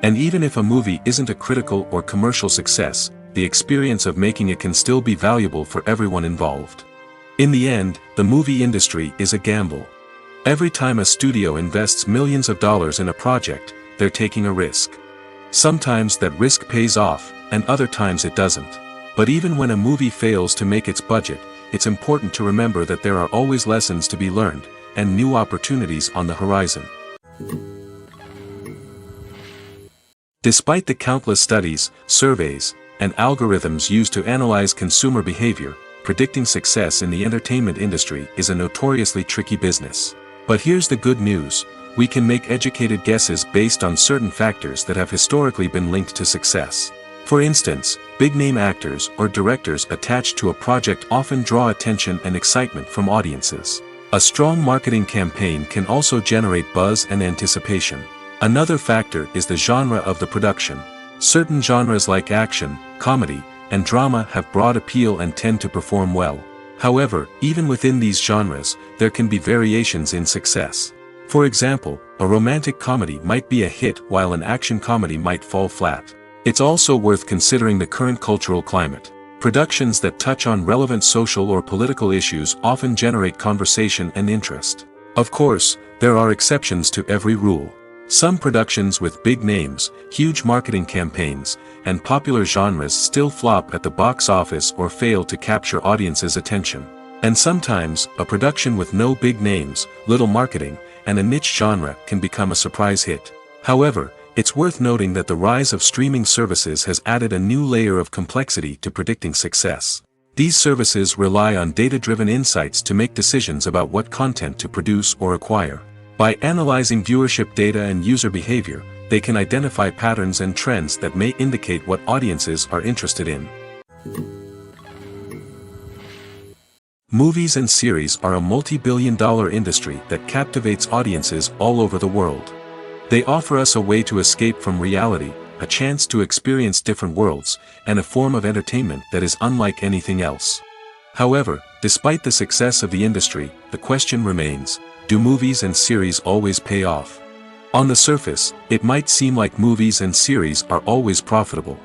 Speaker 1: And even if a movie isn't a critical or commercial success, the experience of making it can still be valuable for everyone involved. In the end, the movie industry is a gamble. Every time a studio invests millions of dollars in a project, they're taking a risk. Sometimes that risk pays off, and other times it doesn't. But even when a movie fails to make its budget, it's important to remember that there are always lessons to be learned, and new opportunities on the horizon. Despite the countless studies, surveys, and algorithms used to analyze consumer behavior, predicting success in the entertainment industry is a notoriously tricky business. But here's the good news: we can make educated guesses based on certain factors that have historically been linked to success. For instance, big-name actors or directors attached to a project often draw attention and excitement from audiences. A strong marketing campaign can also generate buzz and anticipation. Another factor is the genre of the production. Certain genres like action, comedy, and drama have broad appeal and tend to perform well. However, even within these genres, there can be variations in success. For example, a romantic comedy might be a hit while an action comedy might fall flat. It's also worth considering the current cultural climate. Productions that touch on relevant social or political issues often generate conversation and interest. Of course, there are exceptions to every rule. Some productions with big names, huge marketing campaigns, and popular genres still flop at the box office or fail to capture audiences' attention. And sometimes, a production with no big names, little marketing, and a niche genre can become a surprise hit. However, it's worth noting that the rise of streaming services has added a new layer of complexity to predicting success. These services rely on data-driven insights to make decisions about what content to produce or acquire. By analyzing viewership data and user behavior, they can identify patterns and trends that may indicate what audiences are interested in. Movies and series are a multi-billion-dollar industry that captivates audiences all over the world. They offer us a way to escape from reality, a chance to experience different worlds, and a form of entertainment that is unlike anything else. However, despite the success of the industry, the question remains: do movies and series always pay off? On the surface, it might seem like movies and series are always profitable.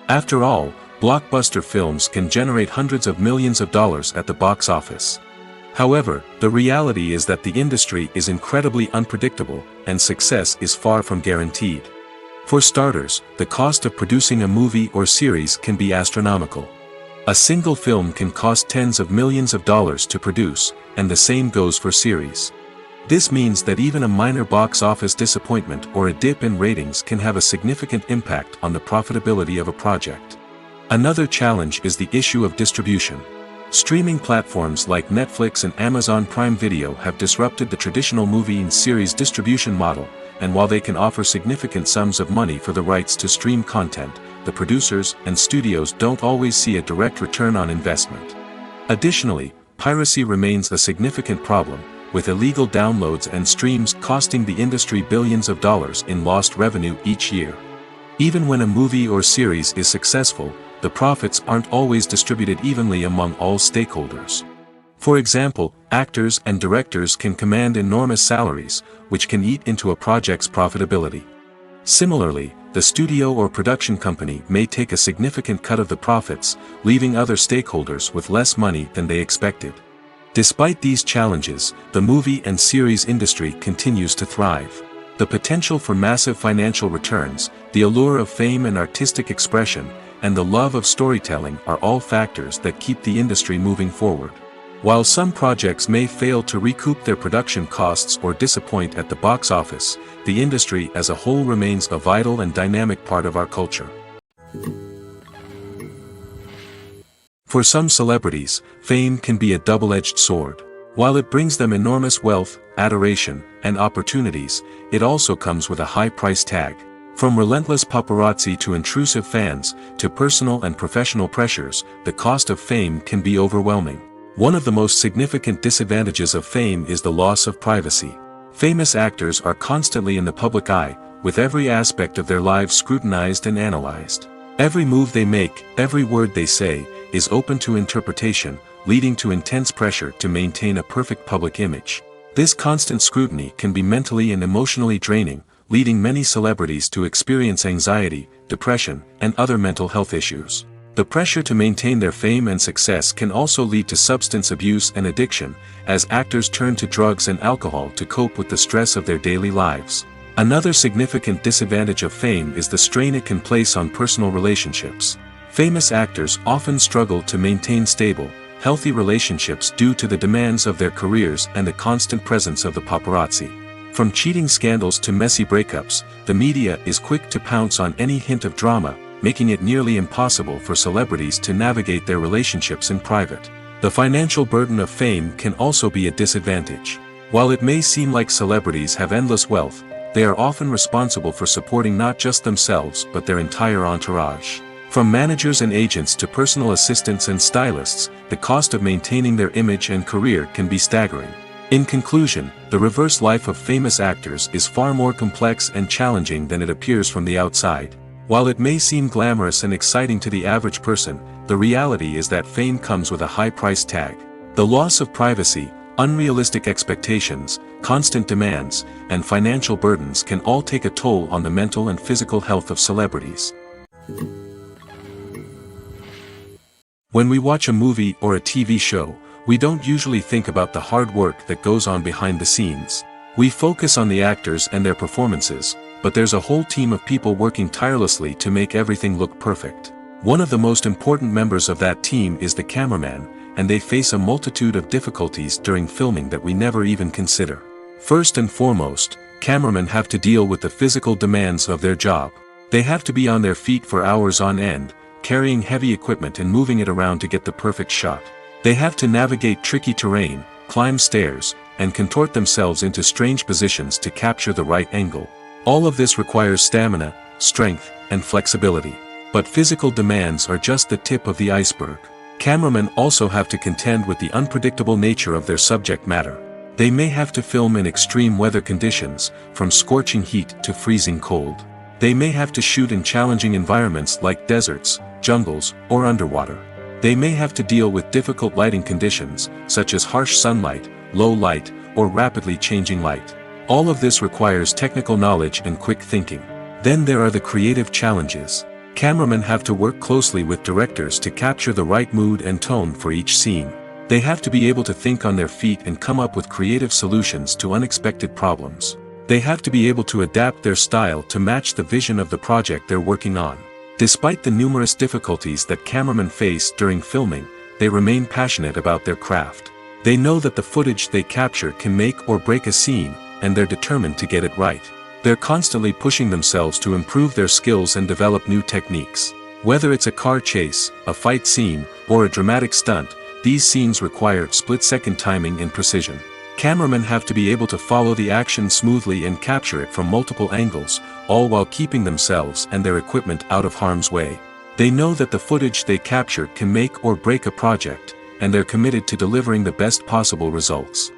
Speaker 1: After all, blockbuster films can generate hundreds of millions of dollars at the box office. However, the reality is that the industry is incredibly unpredictable, and success is far from guaranteed. For starters, the cost of producing a movie or series can be astronomical. A single film can cost tens of millions of dollars to produce, and the same goes for series. This means that even a minor box office disappointment or a dip in ratings can have a significant impact on the profitability of a project. Another challenge is the issue of distribution. Streaming platforms like Netflix and Amazon Prime Video have disrupted the traditional movie and series distribution model, and while they can offer significant sums of money for the rights to stream content, the producers and studios don't always see a direct return on investment. Additionally, piracy remains a significant problem, with illegal downloads and streams costing the industry billions of dollars in lost revenue each year. Even when a movie or series is successful, the profits aren't always distributed evenly among all stakeholders. For example, actors and directors can command enormous salaries, which can eat into a project's profitability. Similarly, the the studio or production company may take a significant cut of the profits, leaving other stakeholders with less money than they expected. Despite these challenges, the movie and series industry continues to thrive. The potential for massive financial returns, the allure of fame and artistic expression, and the love of storytelling are all factors that keep the industry moving forward. While some projects may fail to recoup their production costs or disappoint at the box office, the industry as a whole remains a vital and dynamic part of our culture. For some celebrities, fame can be a double-edged sword. While it brings them enormous wealth, adoration, and opportunities, it also comes with a high price tag. From relentless paparazzi to intrusive fans, to personal and professional pressures, the cost of fame can be overwhelming. One of the most significant disadvantages of fame is the loss of privacy. Famous actors are constantly in the public eye, with every aspect of their lives scrutinized and analyzed. Every move they make, every word they say, is open to interpretation, leading to intense pressure to maintain a perfect public image. This constant scrutiny can be mentally and emotionally draining, leading many celebrities to experience anxiety, depression, and other mental health issues. The pressure to maintain their fame and success can also lead to substance abuse and addiction, as actors turn to drugs and alcohol to cope with the stress of their daily lives. Another significant disadvantage of fame is the strain it can place on personal relationships. Famous actors often struggle to maintain stable, healthy relationships due to the demands of their careers and the constant presence of the paparazzi. From cheating scandals to messy breakups, the media is quick to pounce on any hint of drama, making it nearly impossible for celebrities to navigate their relationships in private. The financial burden of fame can also be a disadvantage. While it may seem like celebrities have endless wealth, they are often responsible for supporting not just themselves but their entire entourage. From managers and agents to personal assistants and stylists, the cost of maintaining their image and career can be staggering. In conclusion, the reverse life of famous actors is far more complex and challenging than it appears from the outside. While it may seem glamorous and exciting to the average person, the reality is that fame comes with a high price tag. The loss of privacy, unrealistic expectations, constant demands, and financial burdens can all take a toll on the mental and physical health of celebrities. When we watch a movie or a TV show, we don't usually think about the hard work that goes on behind the scenes. We focus on the actors and their performances, but there's a whole team of people working tirelessly to make everything look perfect. One of the most important members of that team is the cameraman, and they face a multitude of difficulties during filming that we never even consider. First and foremost, cameramen have to deal with the physical demands of their job. They have to be on their feet for hours on end, carrying heavy equipment and moving it around to get the perfect shot. They have to navigate tricky terrain, climb stairs, and contort themselves into strange positions to capture the right angle. All of this requires stamina, strength, and flexibility. But physical demands are just the tip of the iceberg. Cameramen also have to contend with the unpredictable nature of their subject matter. They may have to film in extreme weather conditions, from scorching heat to freezing cold. They may have to shoot in challenging environments like deserts, jungles, or underwater. They may have to deal with difficult lighting conditions, such as harsh sunlight, low light, or rapidly changing light. All of this requires technical knowledge and quick thinking. Then there are the creative challenges. Cameramen have to work closely with directors to capture the right mood and tone for each scene. They have to be able to think on their feet and come up with creative solutions to unexpected problems. They have to be able to adapt their style to match the vision of the project they're working on. Despite the numerous difficulties that cameramen face during filming, they remain passionate about their craft. They know that the footage they capture can make or break a scene, and they're determined to get it right. They're constantly pushing themselves to improve their skills and develop new techniques. Whether it's a car chase, a fight scene, or a dramatic stunt, these scenes require split-second timing and precision. Cameramen have to be able to follow the action smoothly and capture it from multiple angles, all while keeping themselves and their equipment out of harm's way. They know that the footage they capture can make or break a project, and they're committed to delivering the best possible results.